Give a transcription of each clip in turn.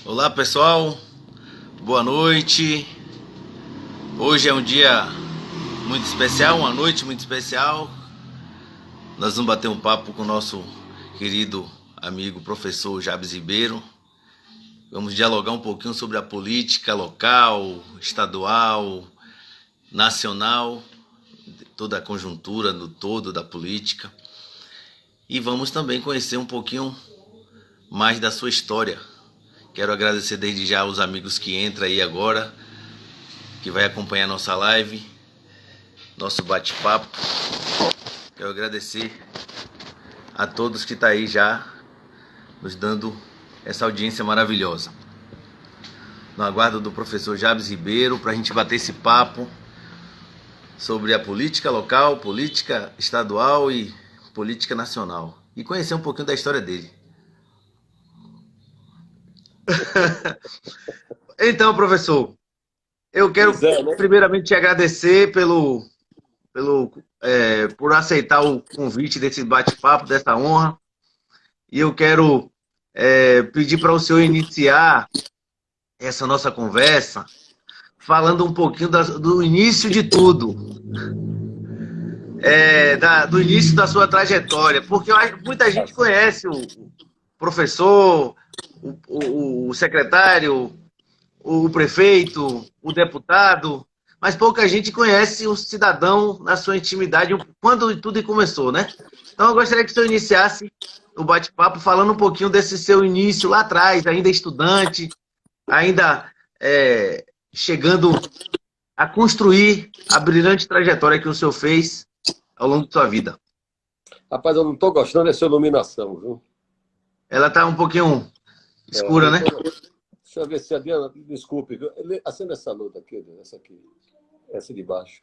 Olá pessoal, boa noite. Hoje é um dia muito especial, uma noite muito especial. Nós vamos bater um papo com o nosso querido amigo professor Jabes Ribeiro. Vamos dialogar um pouquinho sobre a política local, estadual, nacional, toda a conjuntura no todo da política. E vamos também conhecer um pouquinho mais da sua história. Quero agradecer desde já aos amigos que entram aí agora, que vai acompanhar nossa live, nosso bate-papo. Quero agradecer a todos que estão aí já nos dando essa audiência maravilhosa. No aguardo do professor Jabes Ribeiro para a gente bater esse papo sobre a política local, política estadual e política nacional. E conhecer um pouquinho da história dele. Então, professor, eu quero Né? primeiramente te agradecer por aceitar o convite desse bate-papo, dessa honra. E eu quero pedir para o senhor iniciar essa nossa conversa falando um pouquinho do início de tudo, do início da sua trajetória, porque eu acho que muita gente conhece o professor, o secretário, o prefeito, o deputado, mas pouca gente conhece o cidadão na sua intimidade, quando tudo começou, né? Então eu gostaria que o senhor iniciasse o bate-papo falando um pouquinho desse seu início lá atrás, ainda estudante, ainda chegando a construir a brilhante trajetória que o senhor fez ao longo de sua vida. Rapaz, eu não estou gostando dessa iluminação, viu? Ela está um pouquinho escura, né? Deixa eu ver se a Diana. Desculpe, viu? Acenda essa luz aqui, essa aqui. Essa de baixo.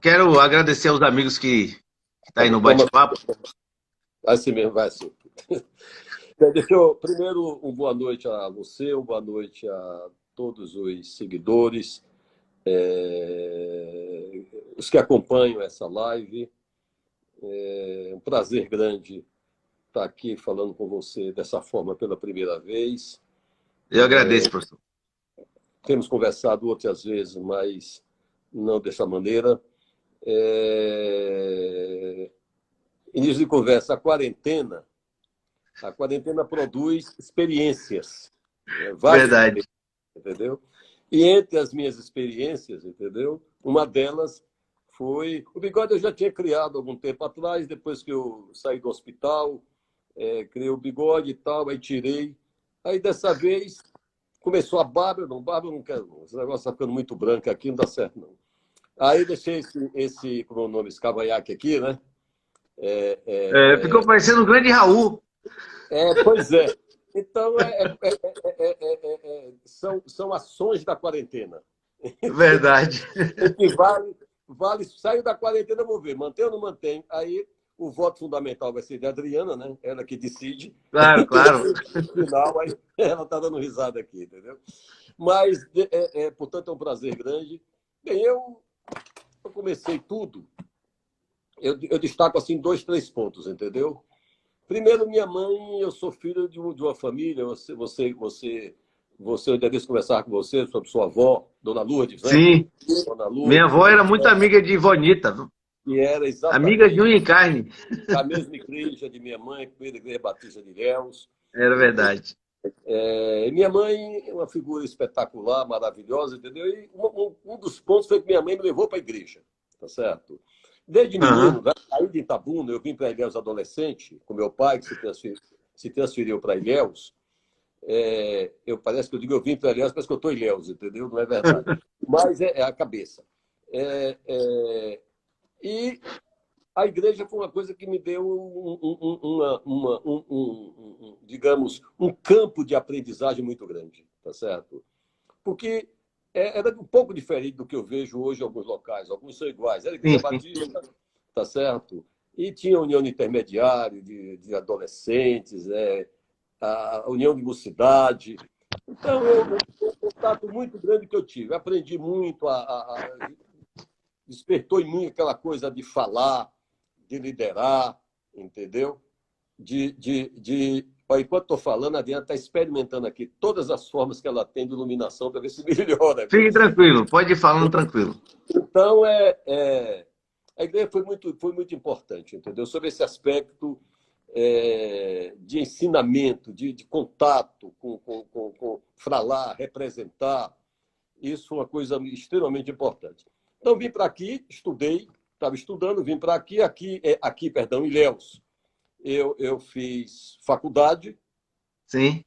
Quero agradecer aos amigos que estão aí no Toma. bate-papo. Vai assim mesmo, vai assim. Primeiro, uma boa noite a você, uma boa noite a todos os seguidores, os que acompanham essa live. É um prazer grande estar aqui falando com você dessa forma pela primeira vez. Eu agradeço, professor. Temos conversado outras vezes, mas não dessa maneira. Início de conversa, a quarentena produz experiências, várias Verdade. experiências, entendeu? E entre as minhas experiências, entendeu? Uma delas foi... O bigode eu já tinha criado algum tempo atrás, depois que eu saí do hospital, criei o bigode e tal, aí tirei. Aí, dessa vez, começou a barba eu não quero não. Esse negócio está ficando muito branco aqui, não dá certo não. Aí deixei como é o nome, esse cavanhaque aqui, né? Ficou parecendo um grande Raul. Pois é. Então, são ações da quarentena. Verdade. O que vale, saiu da quarentena, eu vou ver, mantém ou não mantém. Aí o voto fundamental vai ser de Adriana, né? Ela que decide. Claro, claro. No final, aí ela está dando risada aqui, entendeu? Mas, portanto, é um prazer grande. Bem, eu comecei tudo, eu destaco assim 2, 3 pontos, entendeu? Primeiro, minha mãe, eu sou filho de uma família, eu devia conversar com você sobre sua avó, Dona Lourdes, né? Sim. Dona Minha Lourdes, avó era muito amiga de Vonita, que era amiga de unha e exatamente carne. a mesma igreja de minha mãe, primeira igreja batista de Ilhéus. Era verdade. Minha mãe é uma figura espetacular, maravilhosa, entendeu? E um dos pontos foi que minha mãe me levou para a igreja, tá certo? Desde menino, aí de Itabuna, eu vim para Ilhéus adolescente, com meu pai, que se transferiu para Ilhéus. Parece que eu digo eu vim para Ilhéus, parece que eu estou em Ilhéus, entendeu? Não é verdade. Mas é a cabeça. E a igreja foi uma coisa que me deu digamos, um campo de aprendizagem muito grande, tá certo? Porque era um pouco diferente do que eu vejo hoje em alguns locais. Alguns são iguais. Era a igreja Sim, sim. batista, tá certo? E tinha a união de intermediário, de adolescentes, a união de mocidade. Então, um contato muito grande que eu tive. Aprendi muito, despertou em mim aquela coisa de falar, de liderar, entendeu? Ó, enquanto estou falando, a Diana está experimentando aqui todas as formas que ela tem de iluminação para ver se melhora, viu? Fique tranquilo, pode ir falando tranquilo. Então, a igreja foi muito importante, entendeu? Sobre esse aspecto de ensinamento, de contato com falar, representar. Isso foi uma coisa extremamente importante. Então, vim para aqui, estudei, estava estudando, vim para aqui, perdão, em Ilhéus. Eu fiz faculdade. Sim.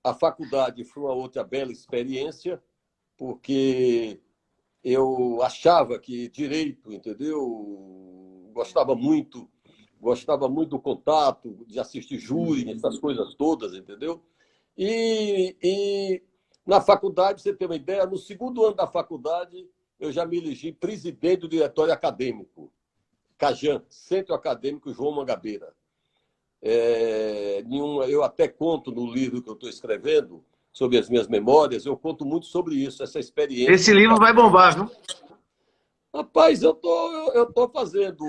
A faculdade foi uma outra bela experiência, porque eu achava que direito, entendeu? Gostava muito do contato, de assistir júri, essas coisas todas, entendeu? E na faculdade, pra você ter uma ideia, no segundo ano da faculdade, eu já me elegi presidente do diretório acadêmico, CAJAN, Centro Acadêmico João Mangabeira. Eu até conto no livro que eu estou escrevendo, sobre as minhas memórias, eu conto muito sobre isso, essa experiência. Esse livro vai bombar, viu? Rapaz, eu tô fazendo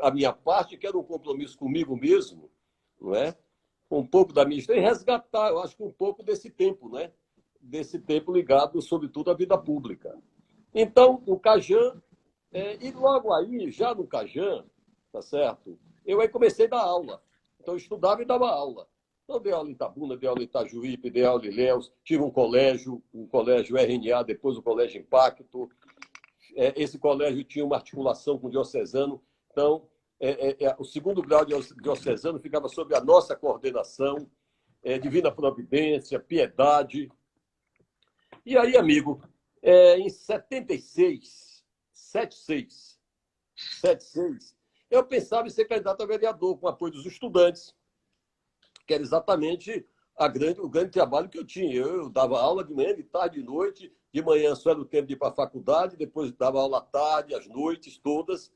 a minha parte, que era um compromisso comigo mesmo, não é? Um pouco da minha história, e resgatar, eu acho que um pouco desse tempo, né? Desse tempo ligado, sobretudo, à vida pública. Então, o CAJAN, e logo aí, já no CAJAN, tá certo? Eu aí comecei a dar aula. Então, eu estudava e dava aula. Então, dei aula em Itabuna, dei aula em Itajuípe, dei aula em Ilhéus, tive um colégio RNA, depois o Colégio Impacto. Esse colégio tinha uma articulação com o diocesano. Então, o segundo grau diocesano ficava sob a nossa coordenação, Divina Providência, Piedade. E aí, amigo, em 76, eu pensava em ser candidato a vereador, com o apoio dos estudantes, que era exatamente o grande trabalho que eu tinha. Eu dava aula de manhã, de tarde, de noite. De manhã só era o tempo de ir para a faculdade, depois dava aula à tarde, às noites todas.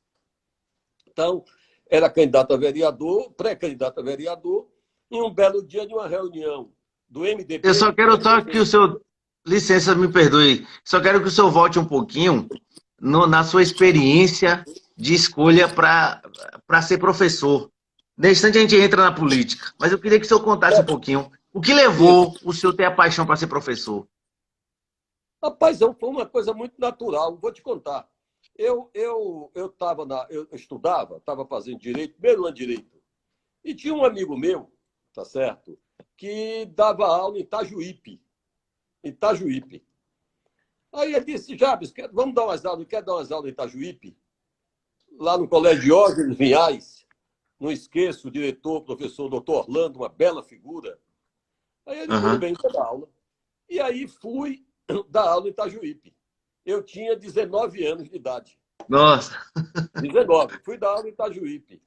Então, era candidato a vereador, pré-candidato a vereador, e um belo dia de uma reunião do MDB... Eu só quero que o senhor... Licença, me perdoe. Só quero que o senhor volte um pouquinho na sua experiência de escolha para ser professor. Nesse instante a gente entra na política, mas eu queria que o senhor contasse um pouquinho. O que levou o senhor a ter a paixão para ser professor? Rapaz, foi uma coisa muito natural. Vou te contar. Eu estudava, estava fazendo direito, primeiro ano de direito. E tinha um amigo meu, tá certo, que dava aula em Itajuípe. Aí ele disse, Jabes, vamos dar umas aulas, quer dar umas aulas em Itajuípe? Lá no Colégio Diógenes Vinhais. Não esqueço, o diretor, o professor doutor Orlando, uma bela figura. Aí ele, tudo bem, vou dar aula. E aí fui dar aula em Itajuípe. Eu tinha 19 anos de idade. Nossa! 19. Fui dar aula em Itajuípe.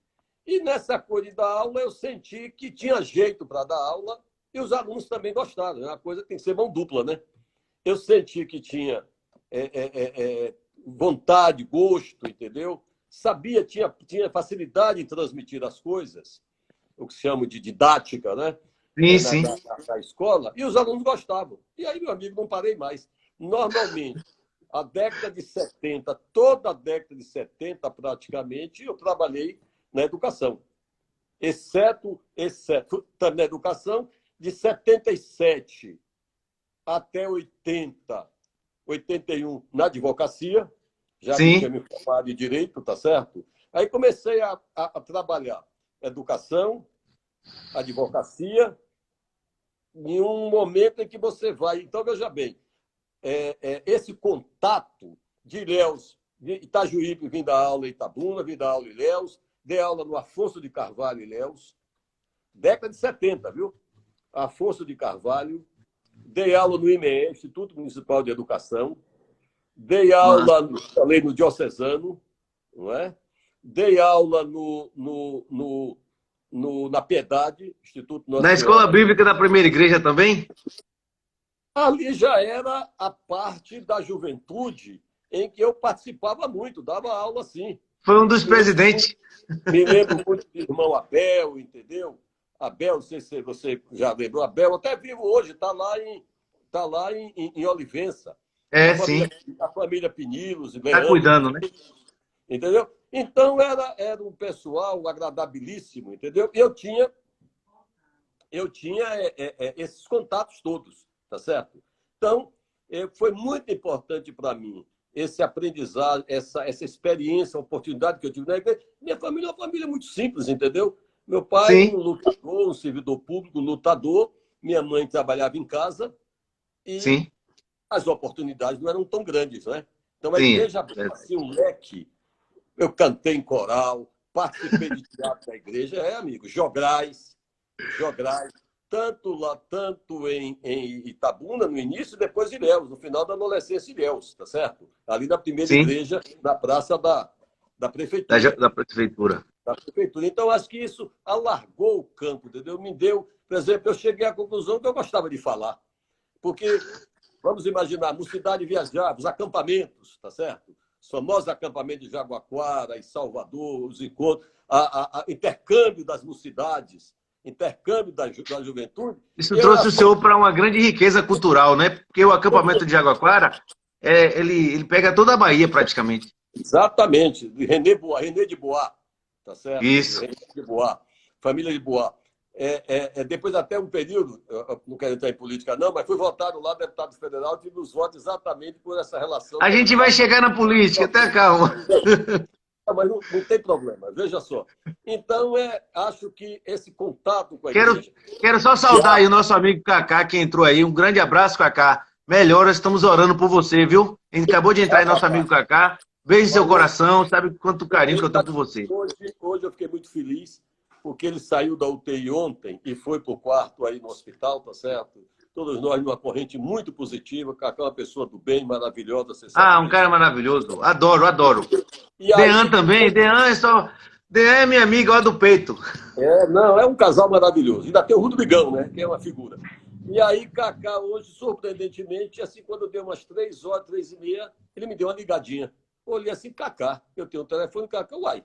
E nessa coisa de dar aula, eu senti que tinha jeito para dar aula e os alunos também gostaram. Né? A coisa tem que ser mão dupla, né? Eu senti que tinha vontade, gosto, entendeu? Sabia, tinha facilidade em transmitir as coisas, o que se chama de didática, né? Sim. Na escola, e os alunos gostavam. E aí, meu amigo, não parei mais. Normalmente, a década de 70, toda a década de 70, praticamente, eu trabalhei na educação. Exceto na educação, de 77 até 80, 81, na advocacia, já que tinha me formado em direito, tá certo? Aí comecei a trabalhar educação, advocacia, em um momento em que você vai... Então, veja bem, esse contato de Ilhéus, Itajuípe, vim dar aula em Itabuna, vim dar aula em Ilhéus, dei aula no Afonso de Carvalho, Ilhéus, década de 70, viu? Afonso de Carvalho, dei aula no IME, Instituto Municipal de Educação, dei aula no Diocesano, não é? Dei aula na Piedade, Instituto Nossa Na Senhora. Escola Bíblica da Primeira Igreja também? Ali já era a parte da juventude em que eu participava muito, dava aula assim. Foi um dos presidentes. Me lembro muito do irmão Abel, entendeu? Abel, não sei se você já lembrou, Abel, até vivo hoje, está lá em Olivença. Sim. A família Pinilos, Está cuidando, né? Entendeu? Então, era um pessoal agradabilíssimo, entendeu? Eu tinha esses contatos todos, tá certo? Então, foi muito importante para mim esse aprendizado, essa experiência, a oportunidade que eu tive na igreja. Minha família é uma família muito simples, entendeu? Meu pai, um Sim, lutador, um servidor público, lutador. Minha mãe trabalhava em casa e sim, as oportunidades não eram tão grandes, né? Então, a sim. igreja abriu assim, um leque. Eu cantei em coral, participei de teatro da igreja, amigo, jograis, tanto lá, tanto em Itabuna, no início, e depois em Ilhéus, no final da adolescência, em Ilhéus, tá certo? Ali na primeira Sim, igreja, na praça da prefeitura. da prefeitura. Da prefeitura. Então, acho que isso alargou o campo, entendeu? Me deu, por exemplo, eu cheguei à conclusão que eu gostava de falar. Porque, vamos imaginar, Mocidade Viajava, os acampamentos, tá certo? Os famosos acampamentos de Jaguaquara, em Salvador, os encontros, intercâmbio das mocidades, intercâmbio da juventude. Isso Eu era trouxe o fã. senhor para uma grande riqueza cultural, né? Porque o acampamento de Jaguaquara, ele pega toda a Bahia praticamente. Exatamente, de René de Bois, tá certo? Isso. René de Bois, família de Bois. Depois, até um período, eu não quero entrar em política, não, mas fui votado lá, deputado federal, tive os votos exatamente por essa relação A de gente vai amizade. chegar na política, tenha calma. Mas não tem problema, veja só. Então, acho que esse contato com a Quero, igreja. quero só saudar aí o nosso amigo Kaká, que entrou aí. Um grande abraço, Kaká. Melhoras, estamos orando por você, viu? A gente acabou de entrar aí, nosso amigo Kaká. Beijo em seu Valeu. coração, sabe quanto carinho que eu tenho por você. Hoje eu fiquei muito feliz, porque ele saiu da UTI ontem e foi para o quarto aí no hospital, tá certo? Todos nós numa corrente muito positiva. Cacá é uma pessoa do bem, maravilhosa, você sabe Ah, um disso. cara maravilhoso. Adoro, adoro. E Dean aí, também. Dean é só. Dean é minha amiga, ó, do peito. não, é um casal maravilhoso. Ainda tem o Rodrigão, né? Que é uma figura. E aí, Cacá, hoje, surpreendentemente, assim, quando deu umas 3 horas, 3h30, ele me deu uma ligadinha. Olhei assim, Cacá, eu tenho um telefone, Cacá, uai.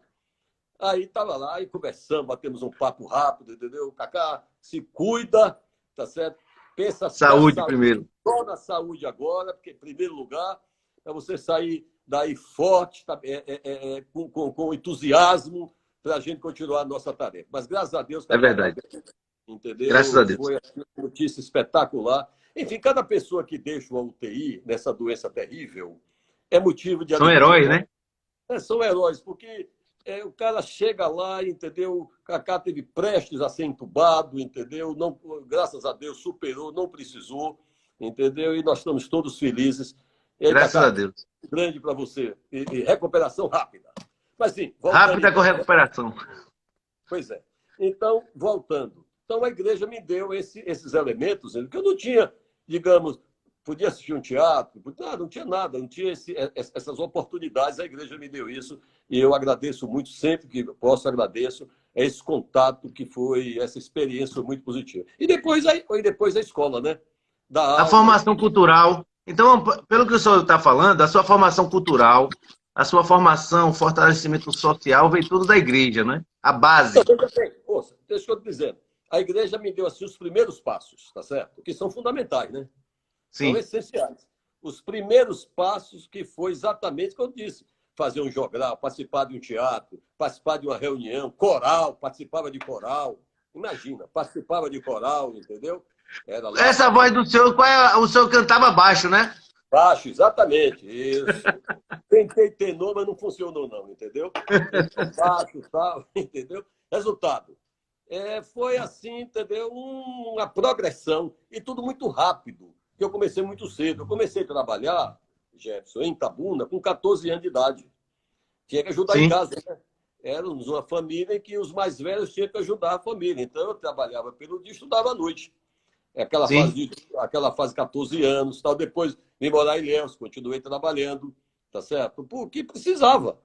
Aí estava lá e conversamos, batemos um papo rápido, entendeu? Cacá, se cuida, tá certo? Pensa na Saúde saúde, primeiro. só na saúde agora, porque, em primeiro lugar, é você sair daí forte, tá, com entusiasmo, para a gente continuar a nossa tarefa. Mas, graças a Deus, É Cacá está verdade. bem, Graças a entendeu? Deus. Foi uma notícia espetacular. Enfim, cada pessoa que deixa uma UTI nessa doença terrível é motivo de São alegria. heróis, né? São heróis, porque o cara chega lá, entendeu? O Kaká teve prestes a ser entubado, entendeu? Não, graças a Deus superou, não precisou, entendeu? E nós estamos todos felizes. E aí, Graças a Kaká, Deus. grande para você. E recuperação rápida. Mas sim, voltando Rápida com então. recuperação. Pois é. Então, voltando. Então, a igreja me deu esses elementos, que eu não tinha, digamos, podia assistir um teatro, não tinha nada, não tinha essas oportunidades, a igreja me deu isso, e eu agradeço muito, sempre que posso, agradeço esse contato que foi, essa experiência foi muito positiva. E depois a escola, né? Da A aula. formação cultural. Então, pelo que o senhor está falando, a sua formação cultural, a sua formação, o fortalecimento social, veio tudo da igreja, né? A base. Ouça, deixa eu te dizer, a igreja me deu assim, os primeiros passos, tá certo? Que são fundamentais, né? São Sim, essenciais. Os primeiros passos que foi exatamente o que eu disse. Fazer um jogral, participar de um teatro, participar de uma reunião, coral, participava de coral. Imagina, participava de coral, entendeu? Era lá, essa voz do senhor, o senhor cantava baixo, né? baixo, exatamente, isso. Tentei tenor, mas não funcionou não, entendeu? Então, baixo, tal, entendeu? Resultado, foi assim, entendeu? Uma progressão e tudo muito rápido, que eu comecei muito cedo. Eu comecei a trabalhar, Jefferson, em Itabuna, com 14 anos de idade. Tinha que ajudar em Sim, casa, né? Éramos uma família em que os mais velhos tinham que ajudar a família. Então, eu trabalhava pelo dia e estudava à noite. sim. Aquela fase de 14 anos, tal. Depois vim morar em Ilhéus, continuei trabalhando, tá certo? Porque precisava.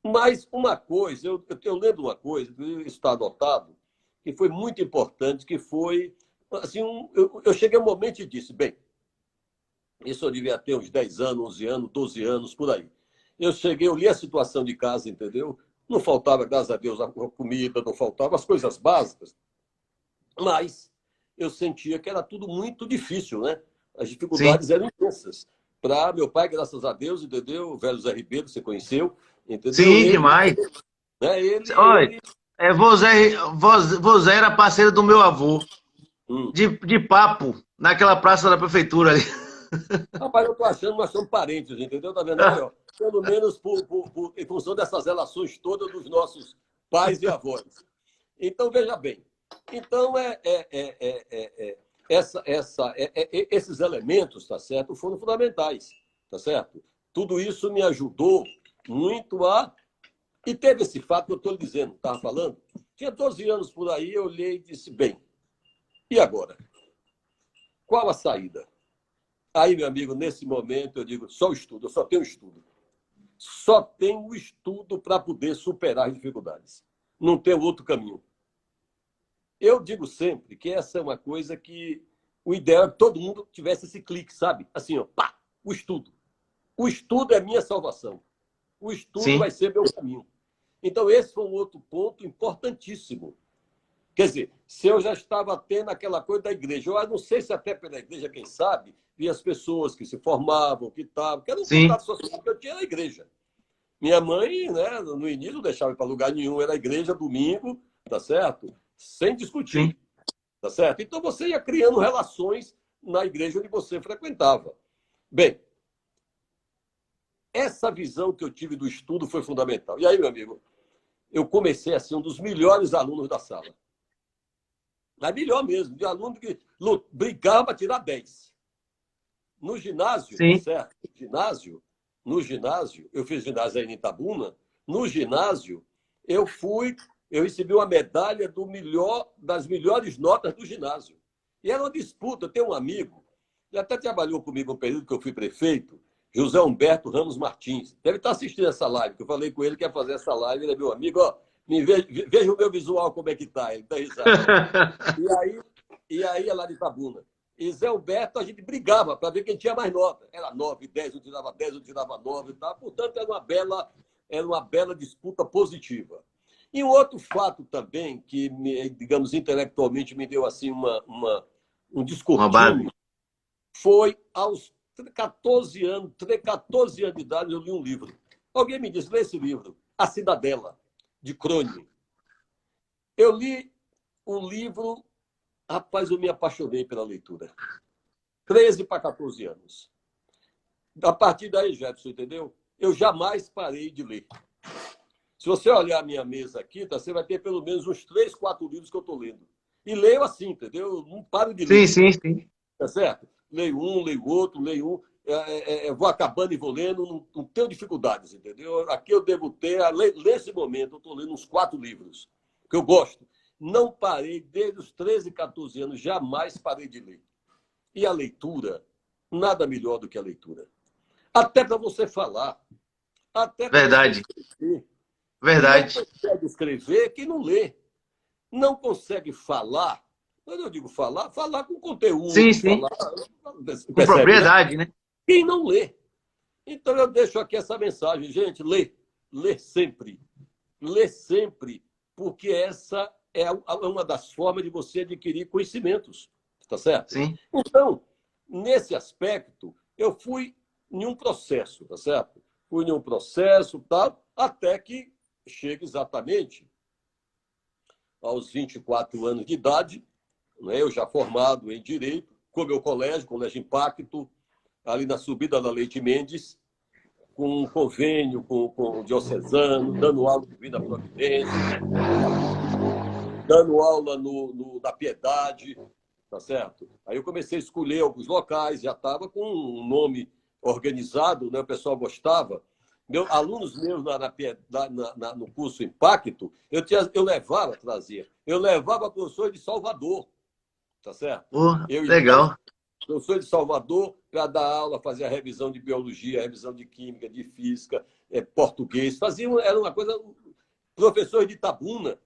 Mas uma coisa, eu lembro uma coisa, isso está anotado, que foi muito importante, que foi, assim, eu cheguei a um momento e disse, bem, isso eu devia ter uns 10 anos, 11 anos, 12 anos, por aí. Eu li a situação de casa, entendeu? Não faltava, graças a Deus, a comida, não faltava as coisas básicas, mas eu sentia que era tudo muito difícil, né? As Sim. dificuldades eram imensas. Para meu pai, graças a Deus, entendeu? O velho Zé Ribeiro, você conheceu, Entendeu? Sim, Ele, demais. né? Olha, Vozé era parceiro do meu avô, Hum. de papo, naquela praça da prefeitura ali. Rapaz, eu tô achando que nós somos parentes, entendeu? Tá vendo aí, ó? Pelo menos em função dessas relações todas dos nossos pais e avós. Então, veja bem. Então, esses elementos, tá certo, foram fundamentais, tá certo? Tudo isso me ajudou muito a... E teve esse fato que eu estou lhe dizendo, estava falando. Tinha 12 anos por aí, eu olhei e disse, bem, e agora? Qual a saída? Aí, meu amigo, nesse momento, eu digo, só o estudo, eu só tenho estudo. Só tenho o estudo para poder superar as dificuldades. Não tem outro caminho. Eu digo sempre que essa é uma coisa que o ideal é que todo mundo tivesse esse clique, sabe? Assim, ó, pá, o estudo. O estudo é minha salvação. O estudo vai Sim, ser meu caminho. Então, esse foi um outro ponto importantíssimo. Quer dizer, se eu já estava tendo aquela coisa da igreja, eu não sei se até pela igreja, quem sabe, vi as pessoas que se formavam, que estavam, que era um sim, contato social que eu tinha na igreja. Minha mãe, né, no início, não deixava ir para lugar nenhum, era a igreja domingo, tá certo? Sem sim. discutir, tá certo? Então você ia criando relações na igreja onde você frequentava. Bem, essa visão que eu tive do estudo foi fundamental. E aí, meu amigo, eu comecei a ser um dos melhores alunos da sala. Mas melhor mesmo, de aluno que brigava para tirar 10. No ginásio, tá Sim. certo? No ginásio, eu fiz ginásio aí em Itabuna, no ginásio, eu recebi uma medalha das melhores notas do ginásio. E era uma disputa, eu tenho um amigo, ele até trabalhou comigo no período que eu fui prefeito, José Humberto Ramos Martins. Deve estar assistindo essa live, que eu falei com ele que ia fazer essa live, ele é meu amigo, ó, veja o meu visual como é que tá, ele tá risado. E aí é lá de Itabuna. E Zé Alberto, a gente brigava para ver quem tinha mais nota. Era 9, 10, eu tirava 10, eu tirava 9 e tal. Portanto, era uma bela disputa positiva. E um outro fato também que, digamos, intelectualmente me deu assim um Uma base. descortino foi aos 14 anos de idade, eu li um livro. Alguém me disse, lê esse livro, A Cidadela, de Crone. Eu li o livro. Rapaz, eu me apaixonei pela leitura. 13 para 14 anos. A partir daí, Jefferson, entendeu? Eu jamais parei de ler. Se você olhar a minha mesa aqui, tá, você vai ter pelo menos uns 3, 4 livros que eu estou lendo. E leio assim, entendeu? Eu não paro de Sim, ler. sim, sim. Tá certo? Leio um, leio outro, leio um. Vou acabando e vou lendo, não tenho dificuldades, entendeu? Aqui eu devo ter, nesse momento, eu estou lendo uns 4 livros, que eu gosto. Não parei desde os 13, 14 anos, jamais parei de ler. E a leitura, nada melhor do que a leitura. Até para você falar, até para você Verdade, escrever. E não verdade. consegue escrever quem não lê. Não consegue falar. Quando eu digo falar, falar com Sim, conteúdo, sim. falar. Com Percebe, né? propriedade, né? Quem não lê. Então eu deixo aqui essa mensagem, gente, lê. Lê sempre. Lê sempre, porque essa é uma das formas de você adquirir conhecimentos. Tá certo? Sim. Então, nesse aspecto, eu fui em um processo, tá certo? Fui em um processo, tal, até que chega exatamente aos 24 anos de idade, né? Eu já formado em Direito, com o meu Colégio Impacto, ali na subida da Leite Mendes, com um convênio com o diocesano, dando aula no Vida Providência, dando aula na Piedade, tá certo? Aí eu comecei a escolher alguns locais, já estava com um nome organizado, né? O pessoal gostava. Alunos meus no curso Impacto, eu levava professor de Salvador, tá certo? Pô, Eu ia, legal. professor de Salvador, para dar aula, fazer a revisão de biologia, a revisão de química, de física, português. Era uma coisa. Professor de Itabuna,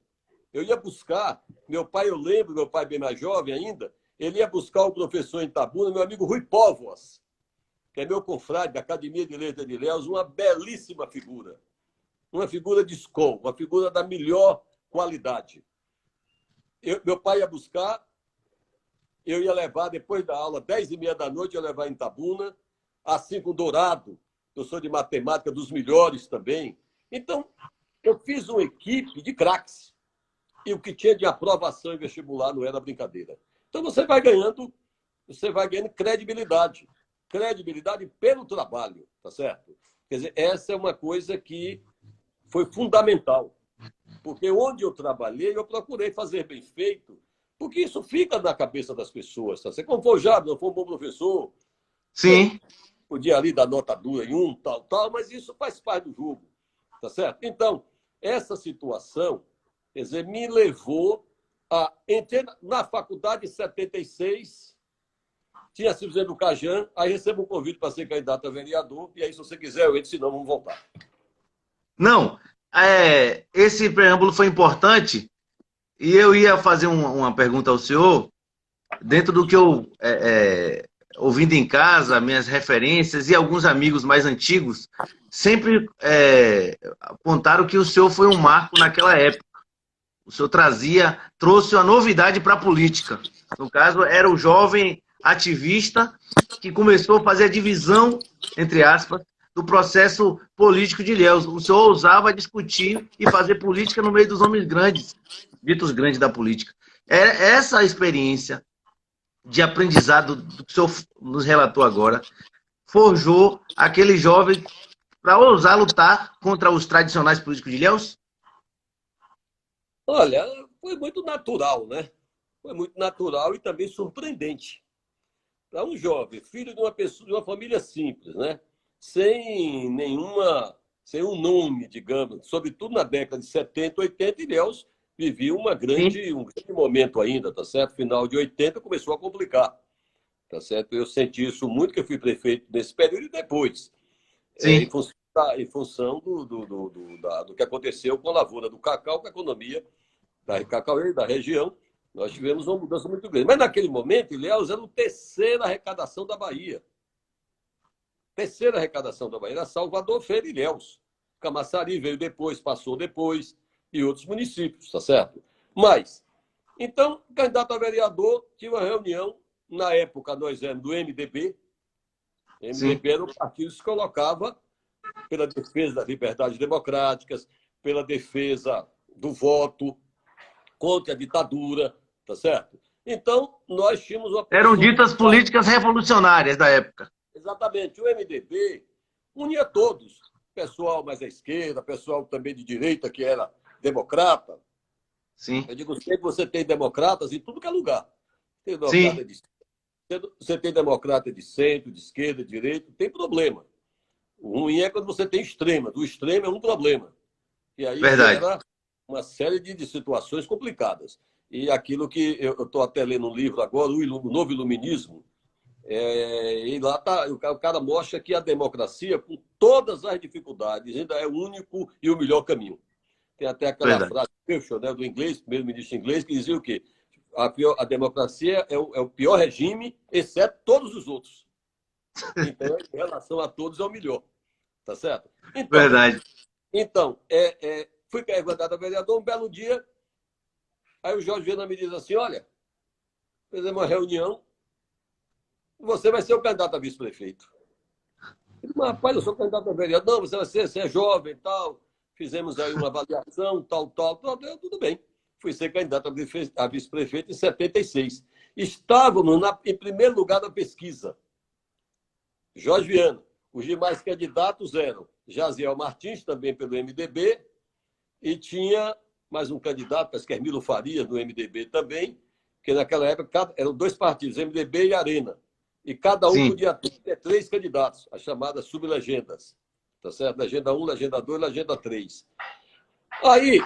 eu ia buscar, eu lembro, meu pai bem mais jovem ainda, ele ia buscar o professor em Itabuna, meu amigo Rui Póvoas, que é meu confrade da Academia de Letras de Ilhéus, uma belíssima figura. Uma figura de escola, uma figura da melhor qualidade. Meu pai ia buscar, eu ia levar, depois da aula, 10h30 da noite, eu ia levar em Itabuna, assim com o Dourado, professor de matemática dos melhores também, Então, eu fiz uma equipe de craques. E o que tinha de aprovação em vestibular não era brincadeira. Então, você vai ganhando credibilidade. Credibilidade pelo trabalho, tá certo? Quer dizer, essa é uma coisa que foi fundamental. Porque onde eu trabalhei, eu procurei fazer bem feito, porque isso fica na cabeça das pessoas. Tá? Como for o Jabes, não for um bom professor, Sim. podia ali dar nota dura em um, tal, mas isso faz parte do jogo. Tá certo? Então, essa situação, quer dizer, me levou a... Entrei na faculdade em 76, tinha sido presidente do Cajan, aí recebo um convite para ser candidato a vereador, e aí, se você quiser, eu entro, senão vamos voltar. Não, esse preâmbulo foi importante e eu ia fazer uma pergunta ao senhor, dentro do que eu, ouvindo em casa, minhas referências e alguns amigos mais antigos, sempre apontaram que o senhor foi um marco naquela época. O senhor trouxe uma novidade para a política. No caso, era o jovem ativista que começou a fazer a divisão, entre aspas, do processo político de Ilhéus. O senhor ousava discutir e fazer política no meio dos homens grandes, ditos grandes da política. Essa experiência de aprendizado do que o senhor nos relatou agora forjou aquele jovem para ousar lutar contra os tradicionais políticos de Ilhéus? Olha, foi muito natural, né? Foi muito natural e também surpreendente. Para um jovem, filho de uma pessoa, de uma família simples, né? Sem um nome, digamos, sobretudo na década de 70, 80, Ilhéus vivia um grande momento ainda, tá certo? Final de 80 começou a complicar, tá certo? Eu senti isso muito, que eu fui prefeito nesse período e depois, Sim. em função do que aconteceu com a lavoura do cacau, com a economia da cacaueira, da região. Nós tivemos uma mudança muito grande. Mas naquele momento, Ilhéus era a terceira arrecadação da Bahia. Terceira arrecadação da Bahia era Salvador, Feira e Ilhéus. Camaçari veio depois, passou depois, e outros municípios, tá certo? Mas, então, candidato a vereador, tinha uma reunião, na época nós éramos do MDB. O MDB era um partido que se colocava pela defesa das liberdades democráticas, pela defesa do voto, contra a ditadura, tá certo? Então, nós tínhamos uma posição... Eram ditas políticas revolucionárias da época. Exatamente. O MDB unia todos. Pessoal mais à esquerda, pessoal também de direita, que era democrata. Sim. Eu digo sempre que você tem democratas em tudo que é lugar. Tem democrata Sim. você tem democrata de centro, de esquerda, de direita, tem problema. O ruim é quando você tem extremas. O extremo é um problema. E aí gera uma série de situações complicadas. E aquilo que eu estou até lendo um livro agora, o Novo Iluminismo, e lá o cara mostra que a democracia, com todas as dificuldades, ainda é o único e o melhor caminho. Tem até aquela frase do inglês, primeiro-ministro inglês, que dizia o quê? A democracia é o pior regime, exceto todos os outros. Então, em relação a todos, é o melhor. Tá certo? Então, verdade. Então, fui candidato a vereador, um belo dia, aí o Jorge Viana me diz assim, olha, fizemos uma reunião, você vai ser o candidato a vice-prefeito. Mas, rapaz, eu sou candidato a vereador. Não, você é jovem e tal. Fizemos aí uma avaliação, tal. Tudo bem. Fui ser candidato a vice-prefeito em 76. Estávamos em primeiro lugar da pesquisa. Jorge Viana. Os demais candidatos eram Jaziel Martins, também pelo MDB, e tinha mais um candidato, parece que é Milo Farias, do MDB também, que naquela época eram dois partidos, MDB e Arena. E cada um podia ter 3 candidatos, as chamadas sublegendas. Tá certo? Legenda 1, legenda 2, legenda 3. Aí,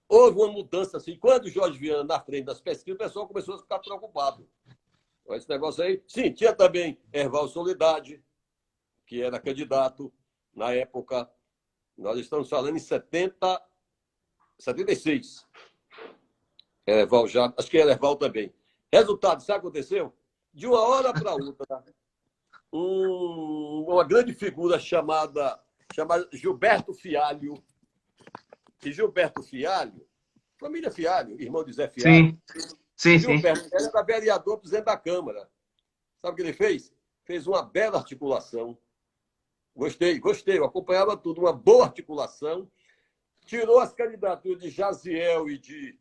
houve uma mudança assim. Quando o Jorge Viana na frente das pesquisas, o pessoal começou a ficar preocupado. Esse negócio aí. Sim, tinha também Erval Soledade, que era candidato na época. Nós estamos falando em 76. Erval já, acho que era Erval também. Resultado, sabe o que aconteceu? De uma hora para outra, uma grande figura chamada Gilberto Fialho. E Gilberto Fialho, família Fialho, irmão de Zé Fialho. Sim. Gilberto era vereador, presidente da Câmara. Sabe o que ele fez? Fez uma bela articulação. Gostei. Eu acompanhava tudo. Uma boa articulação. tirou as candidaturas de Jaziel e de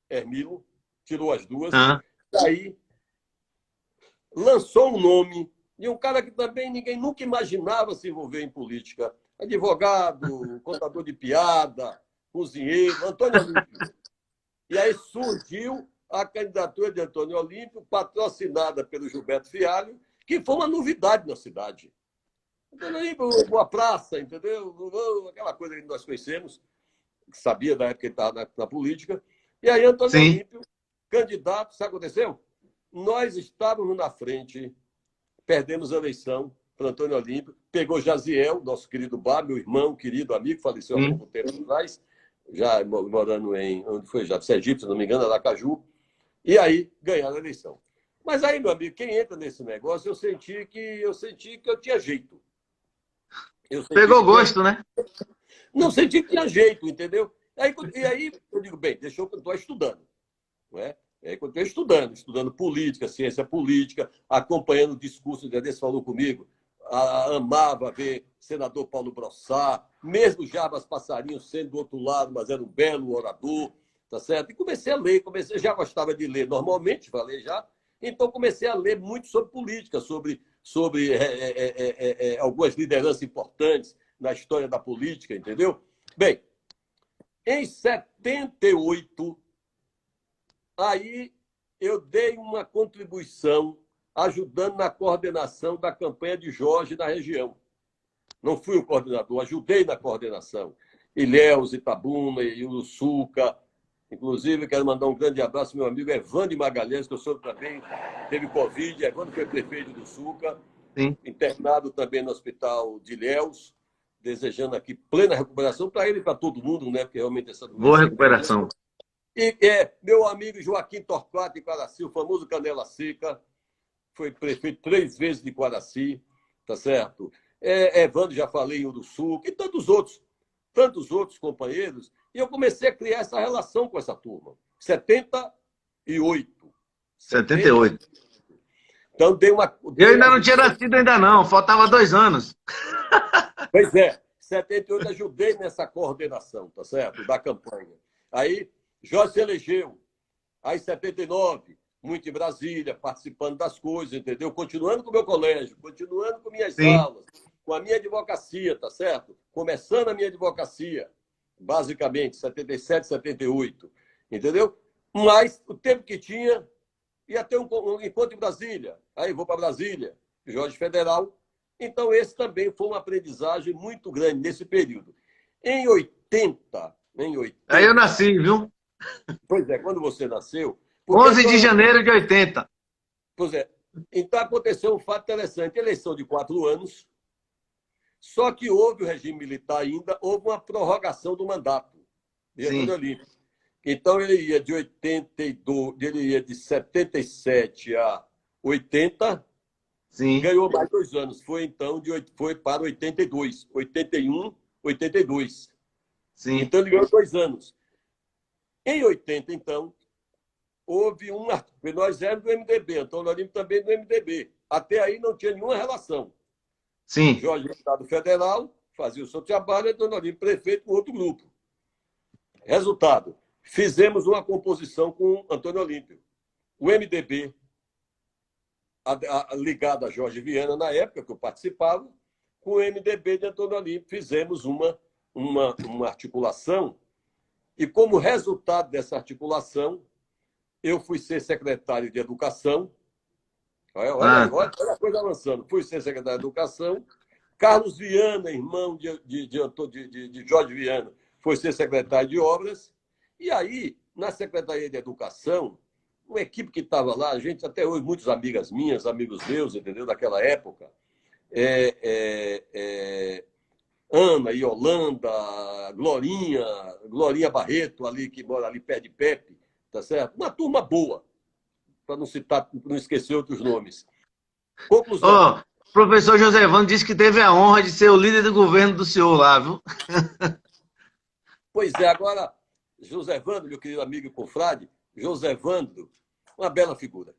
Hermilo, tirou as duas, aí lançou um nome de um cara que também ninguém nunca imaginava se envolver em política. Advogado, contador de piada, cozinheiro, Antônio Olímpio. E aí surgiu a candidatura de Antônio Olímpio, patrocinada pelo Gilberto Fialho, que foi uma novidade na cidade. Antônio Olímpio, uma praça, entendeu? Aquela coisa que nós conhecemos, que sabia da época que ele estava na política. E aí Antônio Olímpio, candidato, sabe o que aconteceu? Nós estávamos na frente, perdemos a eleição para Antônio Olímpio, pegou Jaziel, nosso querido Bar, meu irmão, querido amigo, faleceu há pouco tempo atrás, já morando em, onde foi já, Sergipe, se não me engano, Aracaju, e aí ganharam a eleição. Mas aí, meu amigo, quem entra nesse negócio, eu senti que eu tinha jeito. Pegou gosto, né? Não senti que tinha jeito, entendeu? E aí eu digo, bem, deixa eu continuar estudando. Não é? E aí continuei estudando política, ciência política, acompanhando o discurso, desse falou comigo, amava ver senador Paulo Brossard, mesmo Jarbas Passarinho sendo do outro lado, mas era um belo orador, tá certo? E comecei a ler, já gostava de ler normalmente, falei já, então comecei a ler muito sobre política, sobre algumas lideranças importantes na história da política, entendeu? Bem, em 78, aí eu dei uma contribuição ajudando na coordenação da campanha de Jorge na região. Não fui o coordenador, ajudei na coordenação. Ilhéus, Itabuna, Uruçuca. Inclusive, quero mandar um grande abraço ao meu amigo Evandro Magalhães, que eu soube também, teve Covid. Evandro foi prefeito do Uruçuca, internado também no hospital de Ilhéus, desejando aqui plena recuperação para ele e para todo mundo, né? Porque realmente essa doença... Boa recuperação. E meu amigo Joaquim Torquato de Quaraci, o famoso Canela Seca, foi prefeito 3 vezes de Quaraci, tá certo? Evandro, já falei, em Uruçuca, e tantos outros companheiros, e eu comecei a criar essa relação com essa turma. 78. Então, dei uma... Eu ainda não tinha nascido ainda não, faltava 2 anos. Pois é, 78 ajudei nessa coordenação, tá certo? Da campanha. Aí, Jorge se elegeu. Aí, 79, muito em Brasília, participando das coisas, entendeu? Continuando com o meu colégio, continuando com minhas aulas, com a minha advocacia, tá certo? Começando a minha advocacia, basicamente, 77, 78, entendeu? Mas o tempo que tinha, ia ter um encontro em Brasília. Aí vou para Brasília, Jorge Federal. Então, esse também foi uma aprendizagem muito grande nesse período. Em 80... Aí eu nasci, viu? Pois é, quando você nasceu... 11 de janeiro de 80. Pois é. Então, aconteceu um fato interessante. Eleição de 4 anos, só que houve o regime militar ainda, houve uma prorrogação do mandato de Antônio Olímpio. Então, ele ia de 82, ele ia de 77 a 80, ganhou mais 2 anos. Foi para 82, 81, 82. Então, ele ganhou 2 anos. Em 80, então, houve uma... Nós éramos do MDB, Antônio Olímpio também do MDB. Até aí não tinha nenhuma relação. Jorge, deputado federal, fazia o seu trabalho, Antônio Olímpio, prefeito, com outro grupo. Resultado, fizemos uma composição com Antônio Olímpio. O MDB, ligado a Jorge Viana, na época que eu participava, com o MDB de Antônio Olímpio, fizemos uma articulação, e como resultado dessa articulação, eu fui ser secretário de Educação. Olha a coisa avançando. Fui ser secretário de Educação. Carlos Viana, irmão de Jorge Viana, foi ser secretário de Obras. E aí, na Secretaria de Educação, uma equipe que estava lá, a gente, até hoje, muitas amigas minhas, amigos meus, entendeu? Daquela época, Ana, Yolanda, Glorinha Barreto, ali, que mora ali perto de Pepe, tá certo? Uma turma boa, para não esquecer outros nomes. Conclusão. Professor José Evandro disse que teve a honra de ser o líder do governo do senhor lá, viu? Pois é, agora, José Evandro, meu querido amigo e confrade, José Evandro, uma bela figura.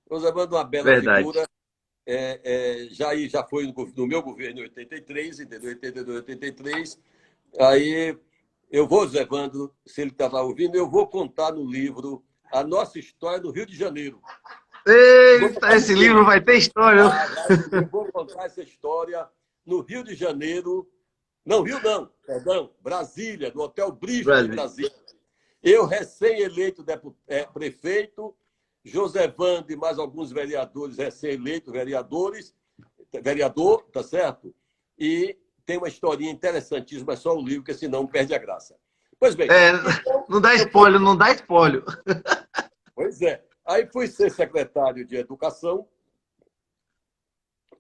José Evandro, uma bela figura. Já foi no meu governo em 83, entendeu? 82, 83. Aí Eu vou, Zé Evandro, se ele estava ouvindo, eu vou contar no livro a nossa história no Rio de Janeiro. Eita, esse livro vai ter história. Eu vou contar essa história no Rio de Janeiro. Não, Rio não, perdão, Brasília, no Hotel Bristol, em Brasília. Eu, recém-eleito prefeito, José Evandro e mais alguns vereadores, recém-eleitos vereador, tá certo? E tem uma historinha interessantíssima, é só o livro, porque senão perde a graça. Pois bem. Então, não dá espólio, não dá espólio. Pois é. Aí fui ser secretário de Educação,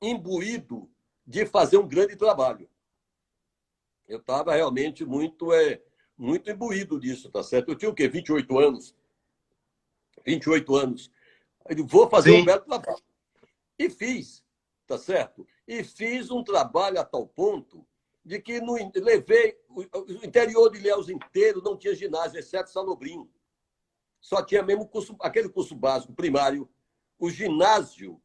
imbuído de fazer um grande trabalho. Eu estava realmente muito imbuído disso, tá certo? Eu tinha o quê? 28 anos. 28 anos. Eu vou fazer um belo trabalho. E fiz, tá certo? E fiz um trabalho a tal ponto de que levei o interior de Ilhéus inteiro, não tinha ginásio, exceto Salobrinho. Só tinha mesmo aquele curso básico, primário. O ginásio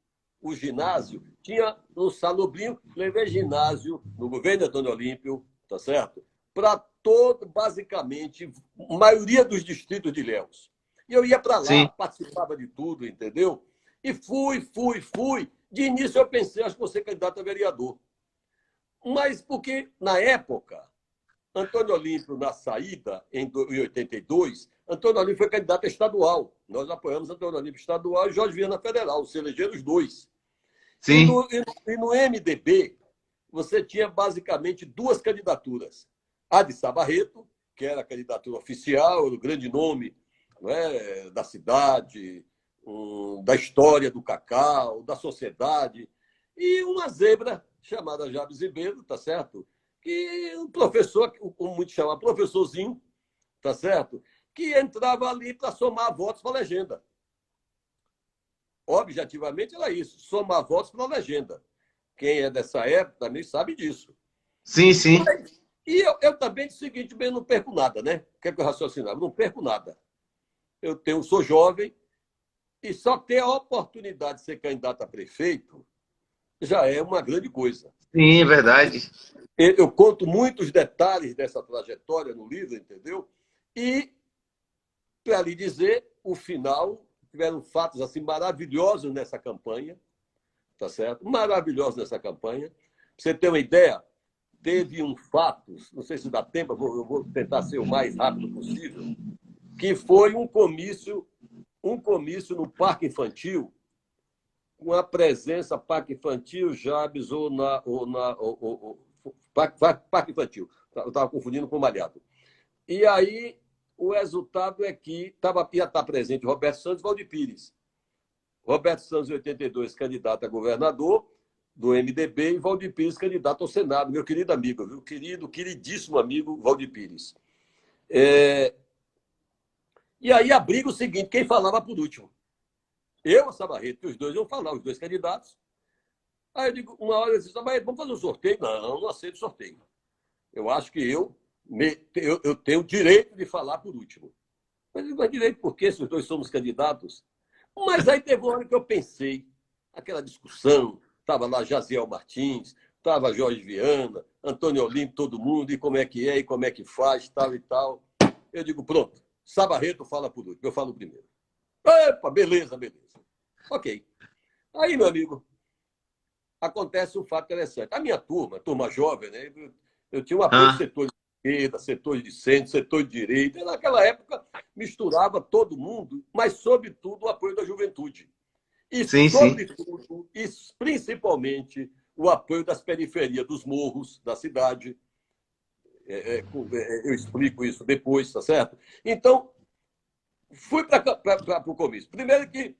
tinha no Salobrinho, levei ginásio no governo Antônio Olímpio, tá certo? Para basicamente, a maioria dos distritos de Ilhéus. E eu ia para lá, participava de tudo, entendeu? E fui. De início eu pensei, acho que vou ser candidato a vereador. Mas porque, na época, Antônio Olímpio, na saída, em 82, Antônio Olímpio foi candidato a estadual. Nós apoiamos Antônio Olímpio estadual e Jorge Viana federal, se elegeram os dois. Sim. E no MDB, você tinha basicamente duas candidaturas. A de Sabarreto, que era a candidatura oficial, o grande nome, não é, da cidade, da história do cacau, da sociedade, e uma zebra chamada Jabes Ribeiro, tá certo? Que um professor, como muito chama, professorzinho, tá certo? Que entrava ali para somar votos para a legenda. Objetivamente era isso, somar votos para a legenda. Quem é dessa época também sabe disso. Sim, sim. E eu também disse o seguinte, bem, não perco nada, né? O que é que eu raciocinava? Não perco nada. Sou jovem e só ter a oportunidade de ser candidato a prefeito já é uma grande coisa. Sim, é verdade. Eu conto muitos detalhes dessa trajetória no livro, entendeu? E, para lhe dizer, o final, tiveram fatos assim maravilhosos nessa campanha, tá certo? Maravilhosos nessa campanha. Para você ter uma ideia, teve um fato, não sei se dá tempo, eu vou tentar ser o mais rápido possível, que foi um comício no Parque Infantil, com a presença Parque Infantil, Jabes Parque Infantil. Eu estava confundindo com o Malhado. E aí, o resultado é que ia estar presente Roberto Santos e Valdir Pires. Roberto Santos, em 82, candidato a governador do MDB, e Valdir Pires, candidato ao Senado. Meu querido amigo, viu? Queridíssimo amigo Valdir Pires. E aí, a briga é o seguinte, quem falava por último? Eu, a Sabarreto, que os dois iam falar, os dois candidatos. Aí eu digo, uma hora eu disse, Sabarreto, vamos fazer um sorteio? Não aceito sorteio. Eu acho que eu tenho o direito de falar por último. Mas direito por quê, se os dois somos candidatos? Mas aí teve uma hora que eu pensei, aquela discussão, estava lá Jaziel Martins, estava Jorge Viana, Antônio Olímpio, todo mundo, e como é que é, e como é que faz, tal e tal. Eu digo, pronto, Sabarreto fala por último, eu falo primeiro. Epa, beleza. Ok. Aí, meu amigo, acontece um fato interessante. A minha turma jovem, né? Eu tinha um apoio de setor de esquerda, setor de centro, setor de direita. E naquela época, misturava todo mundo, mas, sobretudo, o apoio da juventude. E, sobretudo, e principalmente, o apoio das periferias, dos morros da cidade. Eu explico isso depois, tá certo? Então, fui para o comício. Primeiro que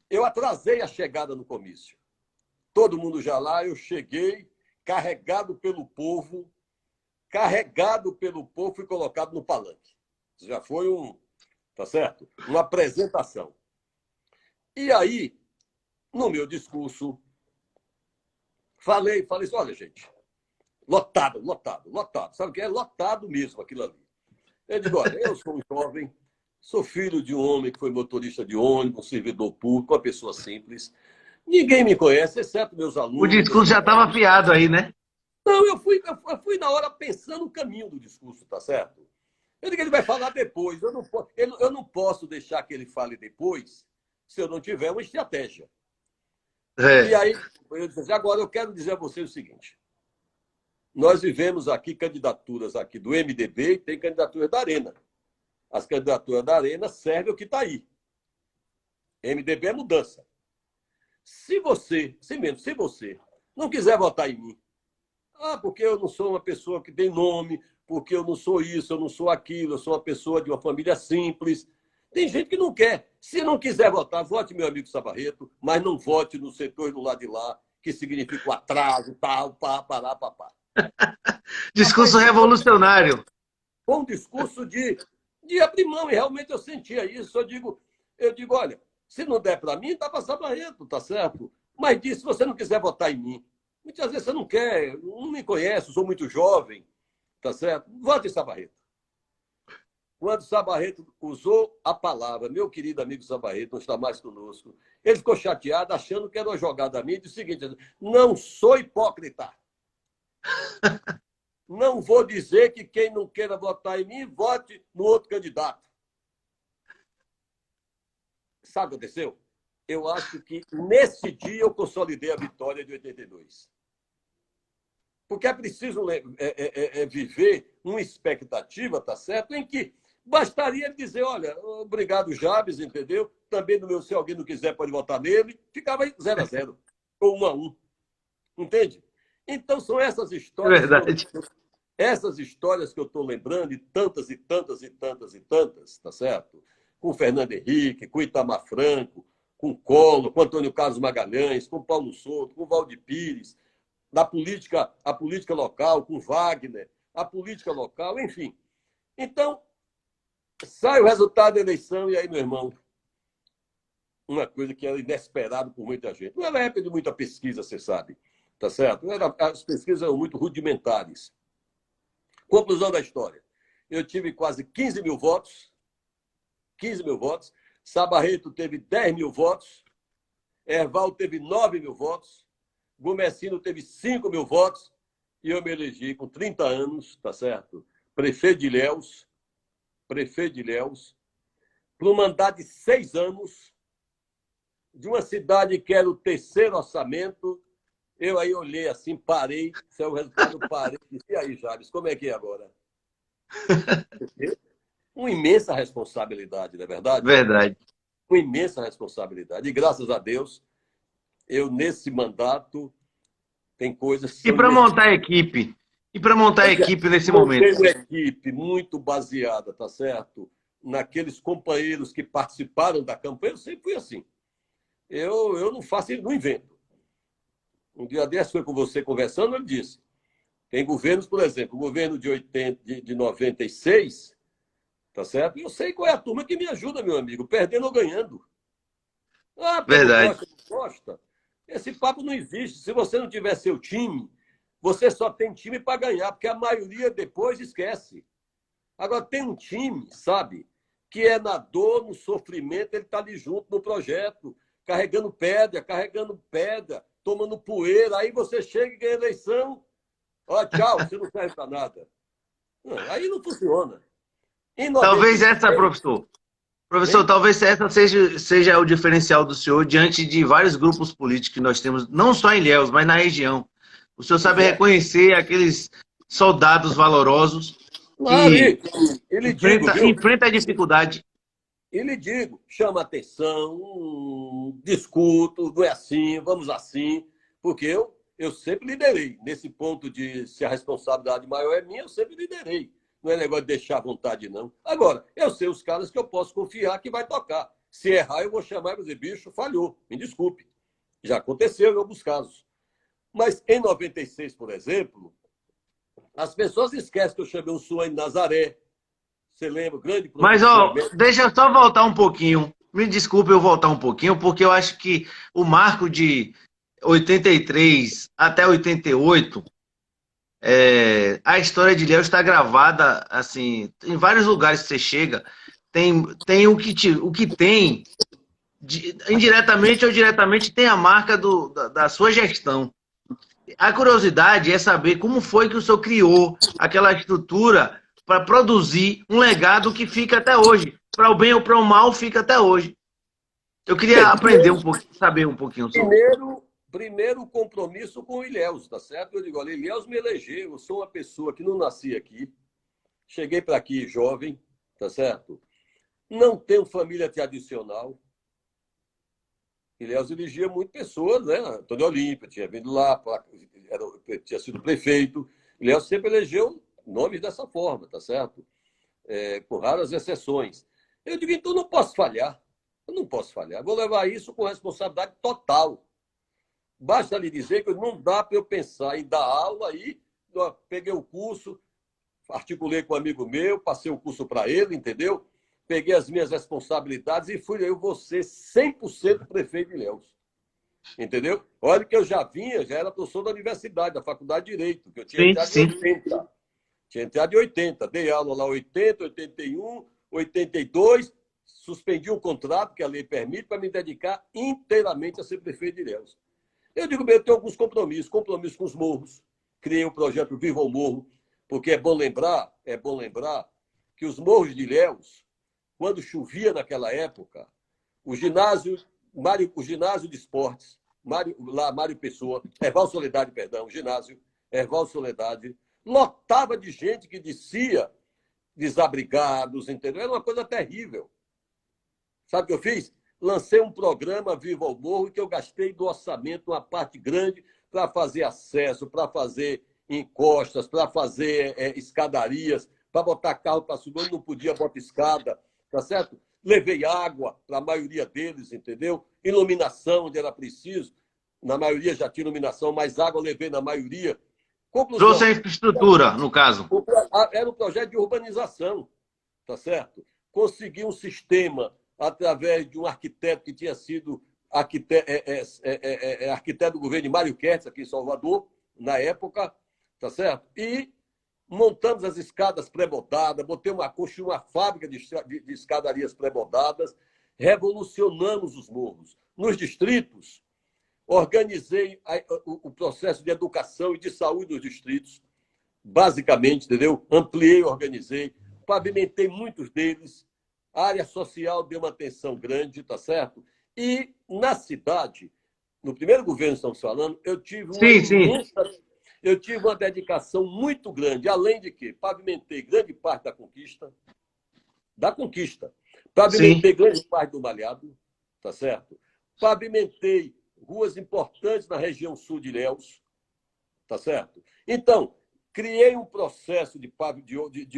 eu atrasei a chegada no comício. Todo mundo já lá, eu cheguei carregado pelo povo, fui colocado no palanque. Já foi tá certo? Uma apresentação. E aí, no meu discurso, falei assim, olha, gente, lotado. Sabe o que é? Lotado mesmo aquilo ali. Eu digo, olha, eu sou um jovem, sou filho de um homem que foi motorista de ônibus, servidor público, uma pessoa simples. Ninguém me conhece, exceto meus alunos. O discurso já estava afiado aí, né? Não, eu fui na hora pensando o caminho do discurso, tá certo? Eu digo que ele vai falar depois. Eu não posso deixar que ele fale depois se eu não tiver uma estratégia. E aí, eu disse, agora eu quero dizer a vocês o seguinte. Nós vivemos aqui candidaturas aqui do MDB e tem candidaturas da Arena. As candidaturas da Arena servem o que está aí. MDB é mudança. Se você não quiser votar em mim, porque eu não sou uma pessoa que tem nome, porque eu não sou isso, eu não sou aquilo, eu sou uma pessoa de uma família simples. Tem gente que não quer. Se não quiser votar, vote meu amigo Sabarreto, mas não vote no setor do lado de lá, que significa o atraso, tal, pá. Discurso revolucionário. Foi um discurso de abrir mão, e realmente eu sentia isso. Eu digo, olha, se não der para mim, dá para Sabarreto, tá certo? Mas disse, se você não quiser votar em mim, muitas vezes você não quer, não me conhece, sou muito jovem, tá certo? Vote em Sabarreto. Quando Sabarreto usou a palavra, meu querido amigo Sabarreto, não está mais conosco, ele ficou chateado, achando que era uma jogada minha, e disse o seguinte, não sou hipócrita. Não vou dizer que quem não queira votar em mim, vote no outro candidato. Sabe o que aconteceu? Eu acho que nesse dia eu consolidei a vitória de 82. Porque é preciso viver uma expectativa, tá certo? Em que bastaria dizer, olha, obrigado, Jabes, entendeu? Também no meu, se alguém não quiser, pode votar nele. Ficava 0-0 ou 1-1. Entende? Então são essas histórias. Verdade. Essas histórias que eu estou lembrando, e tantas, tá certo? Com o Fernando Henrique, com o Itamar Franco, com o Collor, com o Antônio Carlos Magalhães, com o Paulo Souto, com o Valdir Pires, a política local, com o Wagner, a política local, enfim. Então, sai o resultado da eleição, e aí, meu irmão, uma coisa que era inesperado por muita gente. Não era época de muita pesquisa, você sabe, tá certo? As pesquisas eram muito rudimentares. Conclusão da história. Eu tive quase 15 mil votos. 15 mil votos. Sabarreto teve 10 mil votos. Herval teve 9 mil votos. Gomesino teve 5 mil votos. E eu me elegi com 30 anos, tá certo? Prefeito de Ilhéus, para um mandato de 6 anos, de uma cidade que era o terceiro orçamento. Eu aí olhei assim, parei, saiu o resultado, parei, disse, e aí, Jabes, como é que é agora? Uma imensa responsabilidade, não é verdade? Verdade. Uma imensa responsabilidade. E graças a Deus, eu nesse mandato, tem coisas... E para montar a equipe? E para montar a equipe nesse momento? Uma equipe muito baseada, tá certo? Naqueles companheiros que participaram da campanha, eu sempre fui assim. Eu não faço, não invento. Um dia desse foi com você conversando, ele disse, tem governos, por exemplo, o governo de 96, tá certo? Eu sei qual é a turma que me ajuda, meu amigo, perdendo ou ganhando. Verdade. Não gosta. Esse papo não existe. Se você não tiver seu time, você só tem time para ganhar, porque a maioria depois esquece. Agora, tem um time, sabe, que é na dor, no sofrimento, ele está ali junto no projeto, carregando pedra, tomando poeira, aí você chega e ganha eleição, tchau, você não serve para nada. Não, aí não funciona. Talvez essa, professor, talvez essa seja o diferencial do senhor diante de vários grupos políticos que nós temos, não só em Ilhéus, mas na região. O senhor sabe reconhecer aqueles soldados valorosos que enfrentam a dificuldade. E lhe digo, chama atenção, discuto, não é assim, vamos assim, porque eu sempre liderei. Nesse ponto de se a responsabilidade maior é minha, eu sempre liderei. Não é negócio de deixar à vontade, não. Agora, eu sei os caras que eu posso confiar que vai tocar. Se errar, eu vou chamar e vou dizer, bicho, falhou, me desculpe. Já aconteceu em alguns casos. Mas em 96, por exemplo, as pessoas esquecem que eu chamei um Suane Nazaré. Você lembra? Grande professor. Mas, deixa eu só voltar um pouquinho. Me desculpe eu voltar um pouquinho, porque eu acho que o marco de 83 até 88, a história de Ilhéus está gravada, assim, em vários lugares que você chega, tem o que tem, indiretamente ou diretamente, tem a marca da sua gestão. a curiosidade é saber como foi que o senhor criou aquela estrutura para produzir um legado que fica até hoje. Para o bem ou para o mal, fica até hoje. Eu queria aprender um pouquinho, saber um pouquinho sobre. Primeiro o compromisso com o Ilhéus, tá certo? Eu digo, olha, Ilhéus me elegeu, eu sou uma pessoa que não nasci aqui, cheguei para aqui jovem, tá certo? Não tenho família tradicional. Ilhéus elegia muitas pessoas, né? Antônio Olímpio tinha vindo lá, tinha sido prefeito. Ilhéus sempre elegeu nomes dessa forma, tá certo? Com raras exceções. Eu digo, então não posso falhar. Eu não posso falhar. Vou levar isso com responsabilidade total. Basta lhe dizer que não dá para eu pensar em dar aula aí. Peguei o curso, articulei com um amigo meu, passei o curso para ele, entendeu? Peguei as minhas responsabilidades e fui eu, vou ser 100% prefeito de Ilhéus. Entendeu? Olha que eu já era professor da universidade, da Faculdade de Direito, que eu tinha entrado em 80. Tinha entrado em 80. Dei aula lá em 80, 81, 82, suspendi o contrato que a lei permite para me dedicar inteiramente a ser prefeito de Ilhéus. Eu digo, bem, eu tenho alguns compromissos com os morros. Criei o projeto Viva o Morro, porque é bom lembrar que os morros de Ilhéus, quando chovia naquela época, o ginásio de esportes, Mário Pessoa, Erval Soledade, perdão, o ginásio Erval Soledade, lotava de gente que descia desabrigados, entendeu? Era uma coisa terrível. Sabe o que eu fiz? Lancei um programa Viva o Morro que eu gastei do orçamento uma parte grande para fazer acesso, para fazer encostas, para fazer escadarias, para botar carro para subir, onde não podia botar escada, tá certo? Levei água para a maioria deles, entendeu? Iluminação, onde era preciso. Na maioria já tinha iluminação, mas água eu levei na maioria. Conclusão. Trouxe a infraestrutura, no caso. Era um projeto de urbanização, tá certo? Consegui um sistema através de um arquiteto que tinha sido arquiteto do governo de Mário Kertz, aqui em Salvador, na época, tá certo? E montamos as escadas pré-bodadas, construí uma fábrica de escadarias pré-bodadas, revolucionamos os morros. Nos distritos, organizei o processo de educação e de saúde dos distritos, basicamente, entendeu? Ampliei, organizei, pavimentei muitos deles, a área social deu uma atenção grande, tá certo? E na cidade, no primeiro governo que estamos falando, eu tive uma dedicação muito grande, além de que pavimentei grande parte da conquista, pavimentei grande parte do Malhado, tá certo? Pavimentei ruas importantes na região sul de Ilhéus, tá certo? Então, criei um processo de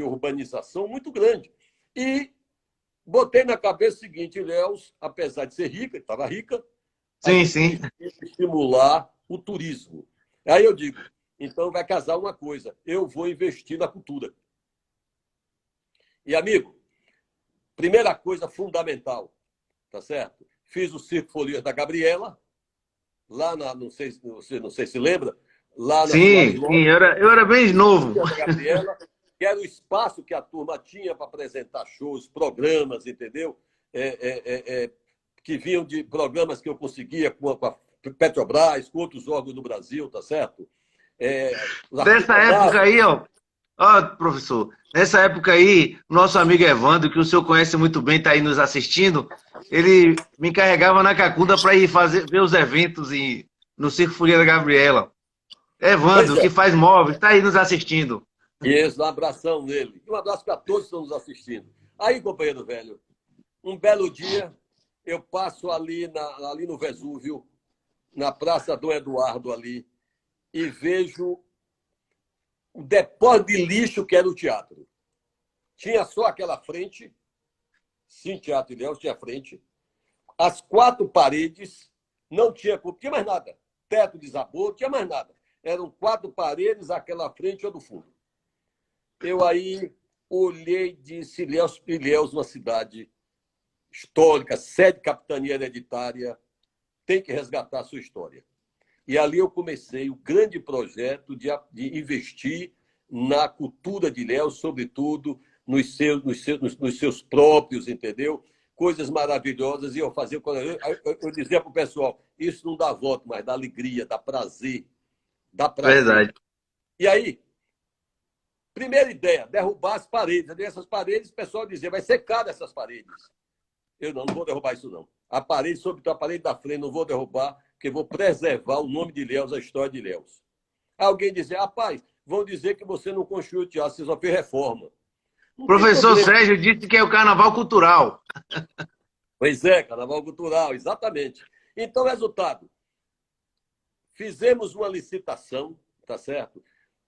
urbanização muito grande e botei na cabeça o seguinte: Ilhéus, apesar de ser rica, estava rica, estimular o turismo. Aí eu digo, então vai casar uma coisa, eu vou investir na cultura. E, amigo, primeira coisa fundamental, tá certo? Fiz o Circo Folias da Gabriela, lá não sei se lembra, lá na eu era bem novo. Da Gabriela, que era o espaço que a turma tinha para apresentar shows, programas, entendeu? Que vinham de programas que eu conseguia com a Petrobras, com outros órgãos do Brasil, tá certo? Nessa época aí, professor, nessa época aí, nosso amigo Evandro, que o senhor conhece muito bem, está aí nos assistindo, ele me encarregava na Cacunda para ir ver os eventos no Circo Folia da Gabriela. Evandro, que faz móveis, está aí nos assistindo. Isso, um abração nele. E um abraço para todos que estão nos assistindo. Aí, companheiro velho, um belo dia, eu passo ali no Vesúvio, na Praça Dom Eduardo ali, e vejo o depósito de lixo que era o teatro. Tinha só aquela frente, sim, Teatro Ilhéus tinha frente, as 4 paredes, não tinha mais nada. Teto desabou, não tinha mais nada. Eram 4 paredes, aquela frente ou do fundo. Eu aí olhei e disse, Ilhéus, uma cidade histórica, sede capitania hereditária, tem que resgatar a sua história. E ali eu comecei o grande projeto de investir na cultura de Ilhéus, sobretudo nos seus próprios, entendeu? Coisas maravilhosas. E eu fazia, eu dizia para o pessoal, isso não dá voto, mas dá alegria, dá prazer. Dá prazer. Verdade. E aí, primeira ideia, derrubar as paredes. Essas paredes, o pessoal dizia, vai ser caro essas paredes. Eu não vou derrubar isso, não. A parede, sobretudo a parede da frente, não vou derrubar, porque vou preservar o nome de Ilhéus, a história de Ilhéus. Alguém dizia, rapaz, vão dizer que você não construiu o teatro, você só fez reforma. Não Professor Sérgio disse que é o carnaval cultural. Pois é, carnaval cultural, exatamente. Então, resultado, fizemos uma licitação, tá certo?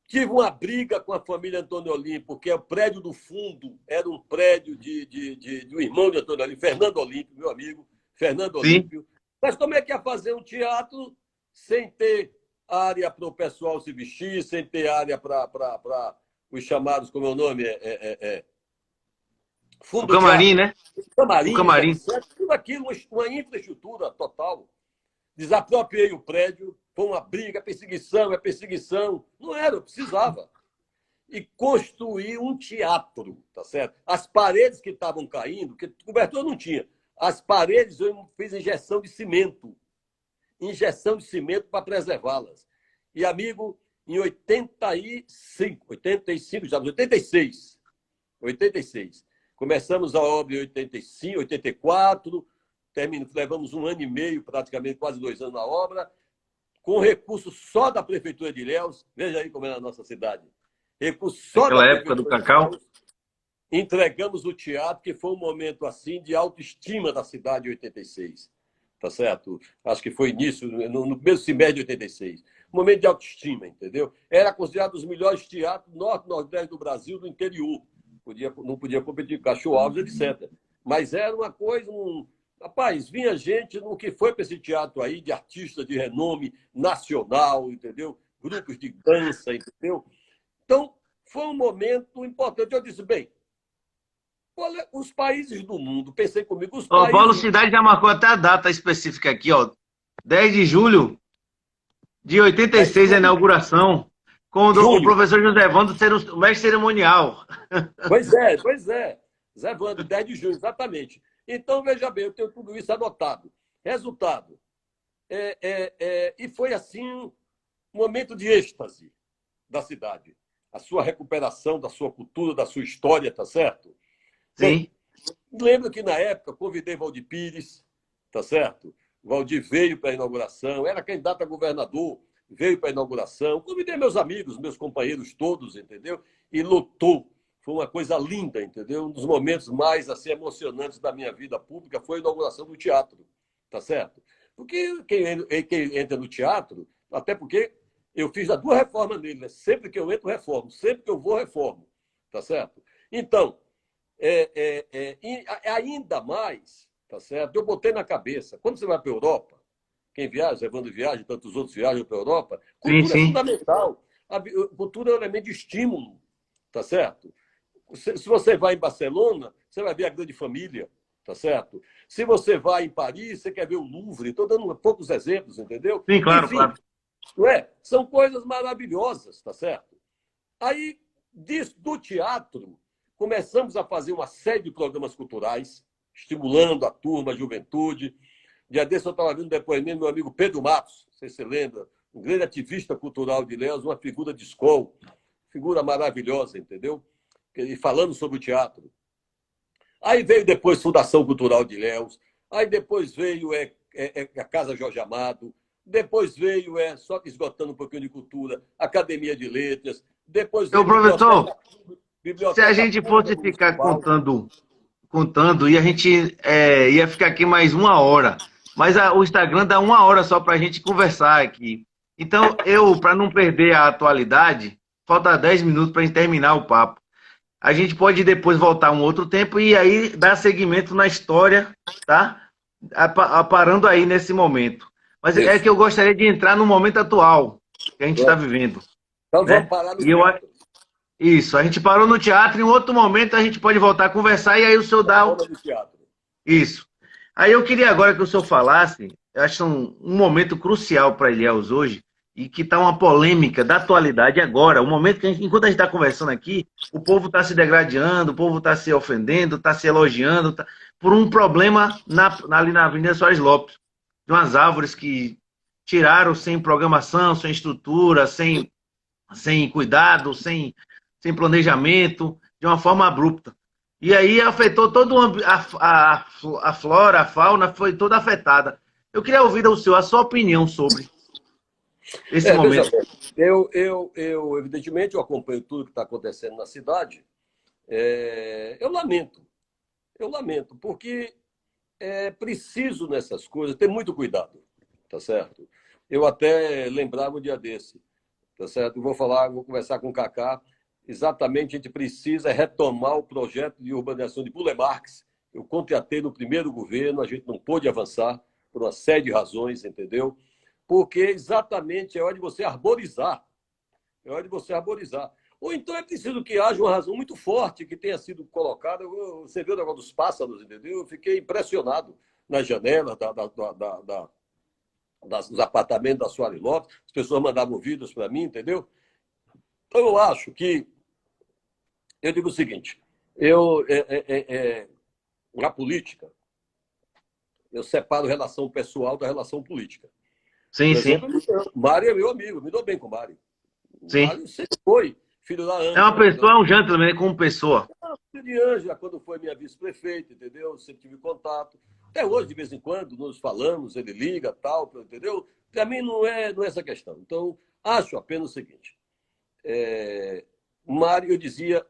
Tive uma briga com a família Antônio Olímpio, porque o prédio do fundo era um prédio do irmão de Antônio Olímpio, Fernando Olímpio, meu amigo, Fernando Olímpio. Mas como é que ia fazer um teatro sem ter área para o pessoal se vestir, sem ter área para os chamados, como é o nome? Fundo o camarim, teatro, né? Camarim, O camarim. etc. Tudo aquilo, uma infraestrutura total. Desapropriei o prédio, foi uma briga, perseguição, é perseguição. Não era, eu precisava. E construí um teatro, tá certo? As paredes que estavam caindo, que cobertura não tinha, as paredes eu fiz injeção de cimento. Injeção de cimento para preservá-las. E, amigo, em 86. Começamos a obra em 85, 84, levamos 1 ano e meio, praticamente quase 2 anos na obra, com recurso só da Prefeitura de Ilhéus. Veja aí como era a nossa cidade. Recurso só Naquela da época do Prefeitura de Cacau. Ilhéus. Entregamos o teatro, que foi um momento assim de autoestima da cidade em 86. Tá certo? Acho que foi início, no primeiro semestre de 86. Um momento de autoestima, entendeu? Era considerado um dos melhores teatros norte e nordeste do Brasil, do interior. Não podia competir com Cachorro Alves, etc. Mas era uma coisa... Rapaz, vinha gente no que foi para esse teatro aí, de artistas de renome nacional, entendeu? Grupos de dança, entendeu? Então, foi um momento importante. Eu disse, bem, olha, os países do mundo, pensei comigo, os países... Paulo Cidade já marcou até a data específica aqui, ó. 10 de julho de 86, a inauguração, com o professor José Vando ser o mestre cerimonial. Pois é. Zé Vando, 10 de junho, exatamente. Então, veja bem, eu tenho tudo isso anotado. Resultado. E foi, assim, um momento de êxtase da cidade. A sua recuperação da sua cultura, da sua história, tá certo? Sim. Bem, lembro que, na época, convidei Valdir Pires, tá certo? Valdir veio para a inauguração, era candidato a governador, veio para a inauguração. Convidei meus amigos, meus companheiros todos, entendeu? E lotou. Foi uma coisa linda, entendeu? Um dos momentos mais assim, emocionantes da minha vida pública foi a inauguração do teatro, tá certo? Porque quem entra no teatro, até porque eu fiz as 2 reformas nele, né? Sempre que eu entro, reformo. Sempre que eu vou, reformo, tá certo? Então, ainda mais, tá certo? Eu botei na cabeça, quando você vai para a Europa, quem viaja, Evandro viaja, tantos outros viajam para a Europa, cultura é fundamental. A cultura é um elemento de estímulo, tá certo? Se você vai em Barcelona, você vai ver a grande família, tá certo? Se você vai em Paris, você quer ver o Louvre. Estou dando poucos exemplos, entendeu? Sim, claro, enfim, claro. Não é? São coisas maravilhosas, tá certo? Aí, do teatro, começamos a fazer uma série de programas culturais, estimulando a turma, a juventude. Dia desse eu estava vendo um depoimento do meu amigo Pedro Matos, não sei se você lembra, um grande ativista cultural de Ilhéus, uma figura de escola, figura maravilhosa, entendeu? E falando sobre o teatro. Aí veio depois Fundação Cultural de Ilhéus, aí depois veio a Casa Jorge Amado, depois veio, só que esgotando um pouquinho de cultura, Academia de Letras, depois veio... Professor, biblioteca se a gente fosse ficar contando, e a gente ia ficar aqui mais 1 hora, mas o Instagram dá 1 hora só para a gente conversar aqui. Então, para não perder a atualidade, falta 10 minutos para a gente terminar o papo. A gente pode depois voltar um outro tempo e aí dar seguimento na história, tá? Parando aí nesse momento. Mas Isso. É que eu gostaria de entrar no momento atual que a gente está vivendo. Então né? vamos parar no teatro. Isso, a gente parou no teatro, em outro momento a gente pode voltar a conversar e aí o senhor dá... Isso. Aí eu queria agora que o senhor falasse, eu acho um momento crucial para Ilhéus hoje, e que está uma polêmica da atualidade agora, o momento que, enquanto a gente está conversando aqui, o povo está se degradando, o povo está se ofendendo, está se elogiando, por um problema ali na Avenida Soares Lopes, de umas árvores que tiraram sem programação, sem estrutura, sem cuidado, sem planejamento, de uma forma abrupta. E aí afetou todo a flora, a fauna foi toda afetada. Eu queria ouvir do senhor a sua opinião sobre esse Veja momento. bem, evidentemente, eu acompanho tudo que está acontecendo na cidade. Eu lamento, porque é preciso nessas coisas ter muito cuidado, tá certo? Eu até lembrava um dia desse, tá certo? Vou conversar com o Cacá. Exatamente, a gente precisa retomar o projeto de urbanização de Bule Marx. Eu contratei no primeiro governo, a gente não pôde avançar por uma série de razões, entendeu? Porque exatamente é hora de você arborizar. É hora de você arborizar. Ou então é preciso que haja uma razão muito forte que tenha sido colocada. Você viu o negócio dos pássaros, entendeu? Eu fiquei impressionado nas janelas dos apartamentos da Soares Lopes. As pessoas mandavam vídeos para mim, entendeu? Então, eu acho que... Eu digo o seguinte, na política, eu separo relação pessoal da relação política. Sim, Por sim. exemplo, Mário é meu amigo, me dou bem com o Mário. O Sim. Mário sempre foi filho da É uma Ângela. pessoa, é um gentleman como pessoa. Filho de Ângela, quando foi minha vice-prefeita, entendeu? Sempre tive contato. Até hoje, de vez em quando, nos falamos, ele liga, tal, entendeu? Para mim não é essa questão. Então, acho apenas o seguinte. Mário, eu dizia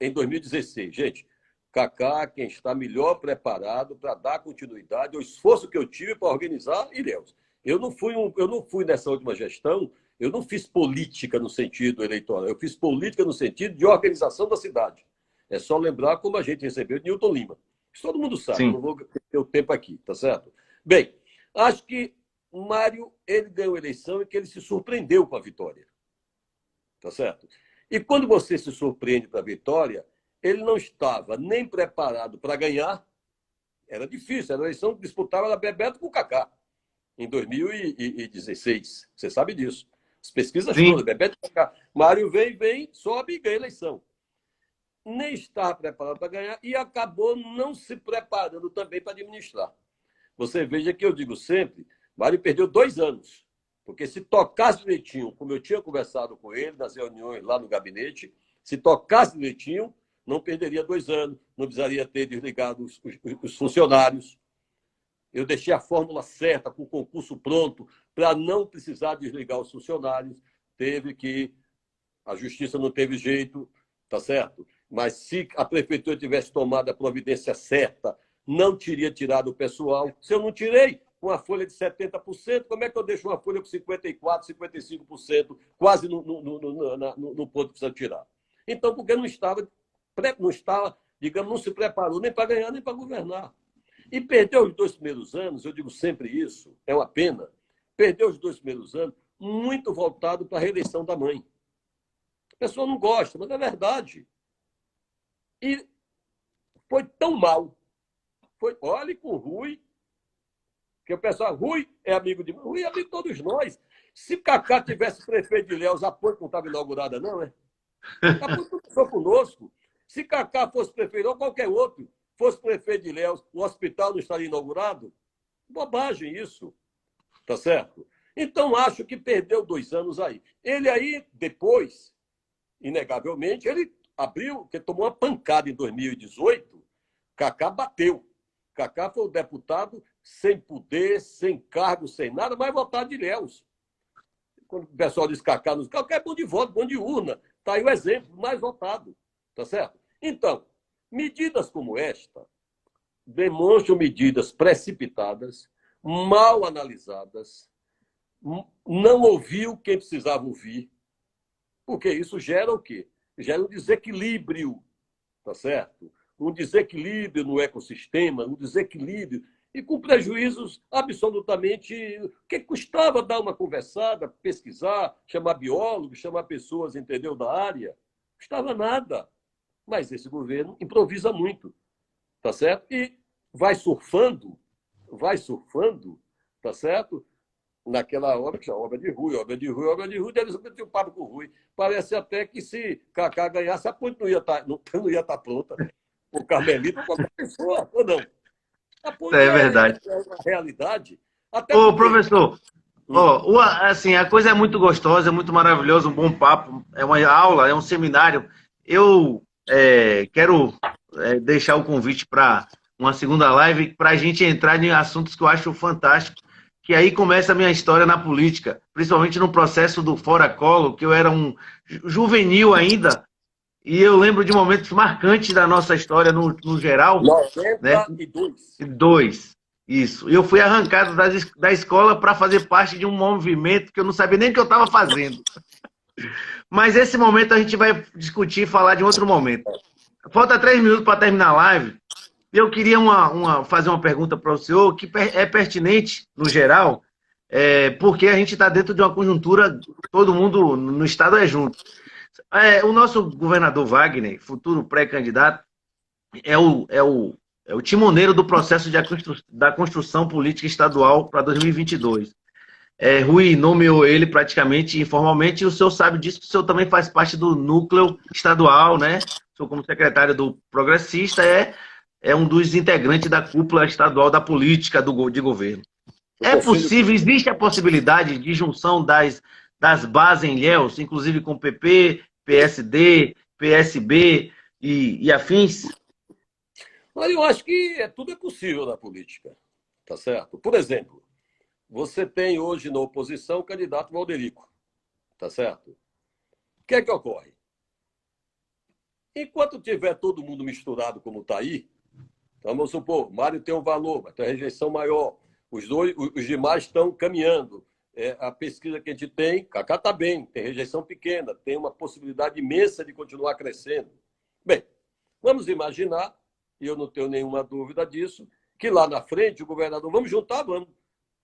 em 2016, gente, Cacá, quem está melhor preparado para dar continuidade ao esforço que eu tive para organizar Ilhéus. Eu não fui nessa última gestão, eu não fiz política no sentido eleitoral, eu fiz política no sentido de organização da cidade. É só lembrar como a gente recebeu Newton Lima. Isso todo mundo sabe, Sim. eu não vou ter o tempo aqui, tá certo? Bem, acho que o Mário, ele ganhou a eleição e que ele se surpreendeu com a vitória. Tá certo? E quando você se surpreende para a vitória, ele não estava nem preparado para ganhar. Era difícil, era a eleição que disputava era Bebeto com o Cacá, em 2016. Você sabe disso. As pesquisas Sim. todas, Bebeto com o Cacá. Mário vem, sobe e ganha a eleição. Nem estava preparado para ganhar e acabou não se preparando também para administrar. Você veja que eu digo sempre, Mário perdeu 2 anos. Porque se tocasse direitinho, como eu tinha conversado com ele nas reuniões lá no gabinete, se tocasse direitinho, não perderia 2 anos, não precisaria ter desligado os funcionários. Eu deixei a fórmula certa, com o concurso pronto, para não precisar desligar os funcionários. A justiça não teve jeito, tá certo? Mas se a prefeitura tivesse tomado a providência certa, não teria tirado o pessoal. Se eu não tirei, com uma folha de 70%, como é que eu deixo uma folha com 54%, 55%, quase no ponto que precisa tirar? Então, porque não estava, digamos, não se preparou nem para ganhar, nem para governar. E perdeu os 2 primeiros anos, eu digo sempre isso, é uma pena, perdeu os 2 primeiros anos muito voltado para a reeleição da mãe. A pessoa não gosta, mas é verdade. E foi tão mal. Olhe com o Rui, que o pessoal, Rui é amigo de todos nós. Se Cacá tivesse prefeito de Ilhéus, a ponte não estava inaugurada, não, é? A ponte começou conosco. Se Cacá fosse prefeito, ou qualquer outro, fosse prefeito de Ilhéus, o hospital não estaria inaugurado? Bobagem isso, tá certo? Então, acho que perdeu 2 anos aí. Ele aí, depois, inegavelmente, ele abriu, porque tomou uma pancada em 2018, Cacá bateu. Cacá foi o deputado sem poder, sem cargo, sem nada, mas votado de Ilhéus. Quando o pessoal diz Cacá, Cacá é bom de voto, bom de urna. Está aí o exemplo, mais votado. Tá certo? Então, medidas como esta demonstram medidas precipitadas, mal analisadas, não ouviu quem precisava ouvir, porque isso gera o quê? Gera um desequilíbrio, tá certo? Um desequilíbrio no ecossistema, um desequilíbrio, e com prejuízos absolutamente... O que custava dar uma conversada, pesquisar, chamar biólogos, chamar pessoas, entendeu, da área? Não custava nada. Mas esse governo improvisa muito, tá certo? E vai surfando, tá certo? Naquela obra, que é obra de Rui, eles metiam o papo com o Rui. Parece até que se Cacá ganhasse, a ponte não ia estar pronta. O Carmelito, qualquer pessoa, ou não. A ponte É verdade. é uma realidade. Até Ô, porque... professor, Ó, assim, a coisa é muito gostosa, é muito maravilhosa, um bom papo, é uma aula, é um seminário. Eu quero deixar o convite para uma segunda live para a gente entrar em assuntos que eu acho fantástico, que aí começa a minha história na política, principalmente no processo do Fora Collor, que eu era um juvenil ainda, e eu lembro de momentos marcantes da nossa história no geral, né? 92. Dois, isso. E eu fui arrancado da escola para fazer parte de um movimento que eu não sabia nem o que eu estava fazendo. Mas esse momento a gente vai discutir e falar de outro momento. Falta 3 minutos para terminar a live. Eu queria fazer uma pergunta para o senhor que é pertinente, no geral, porque a gente está dentro de uma conjuntura, todo mundo no Estado é junto. O nosso governador Wagner, futuro pré-candidato, é o timoneiro do processo da construção política estadual para 2022. Rui nomeou ele praticamente informalmente, e o senhor sabe disso, que o senhor também faz parte do núcleo estadual, né? O senhor, como secretário do Progressista, é um dos integrantes da cúpula estadual da política de governo. É possível, existe a possibilidade de junção das bases em Ilhéus, inclusive com PP, PSD, PSB e afins? Mas eu acho que tudo é possível na política, tá certo? Por exemplo, você tem hoje na oposição o candidato Valderico, tá certo? O que é que ocorre? Enquanto tiver todo mundo misturado como está aí, então vamos supor, Mário tem um valor, vai ter uma rejeição maior, os demais estão caminhando. A pesquisa que a gente tem, Cacá está bem, tem rejeição pequena, tem uma possibilidade imensa de continuar crescendo. Bem, vamos imaginar, e eu não tenho nenhuma dúvida disso, que lá na frente o governador, vamos juntar, vamos.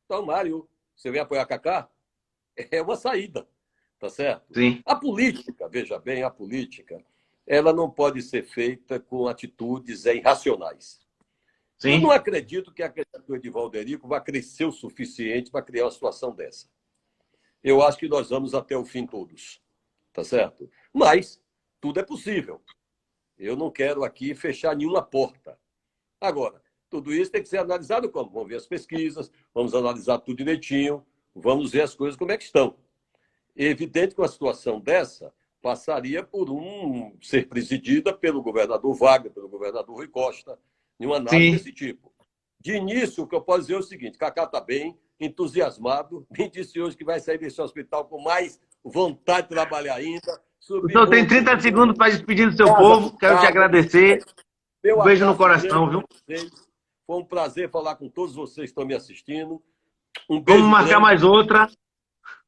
Então, Mário, você vem apoiar Cacá? É uma saída, tá certo? Sim. A política, veja bem, a política, ela não pode ser feita com atitudes irracionais. Sim. Eu não acredito que a candidatura de Valderico vai crescer o suficiente para criar uma situação dessa. Eu acho que nós vamos até o fim todos, tá certo? Mas tudo é possível. Eu não quero aqui fechar nenhuma porta. Agora, tudo isso tem que ser analisado como? Vamos ver as pesquisas, vamos analisar tudo direitinho, vamos ver as coisas como é que estão. É evidente que uma situação dessa passaria por ser presidida pelo governador Wagner, pelo governador Rui Costa, em uma análise desse tipo. De início, o que eu posso dizer é o seguinte: Cacá está bem, entusiasmado, me disse hoje que vai sair desse hospital com mais vontade de trabalhar ainda. O senhor tem 30 segundos para despedir do seu povo, quero te agradecer. Um beijo no coração, viu? Foi um prazer falar com todos vocês que estão me assistindo. Um beijo. Vamos marcar mais outra.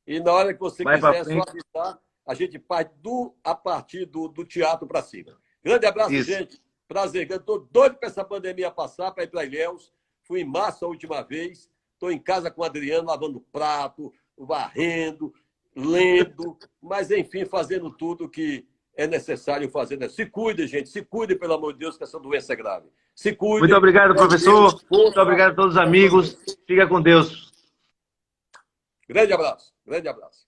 E na hora que você quiser, é só avisar, a gente faz a partir do teatro para cima. Grande abraço, gente. Prazer. Estou doido para essa pandemia passar, para ir para Ilhéus. Fui em março a última vez. Estou em casa com o Adriano, lavando prato, varrendo, lendo, mas, enfim, fazendo tudo que é necessário fazer. Se cuide, gente. Se cuide, pelo amor de Deus, que essa doença é grave. Se cuide. Muito obrigado, professor. Muito obrigado a todos os amigos. Fica com Deus. Grande abraço. Grande abraço.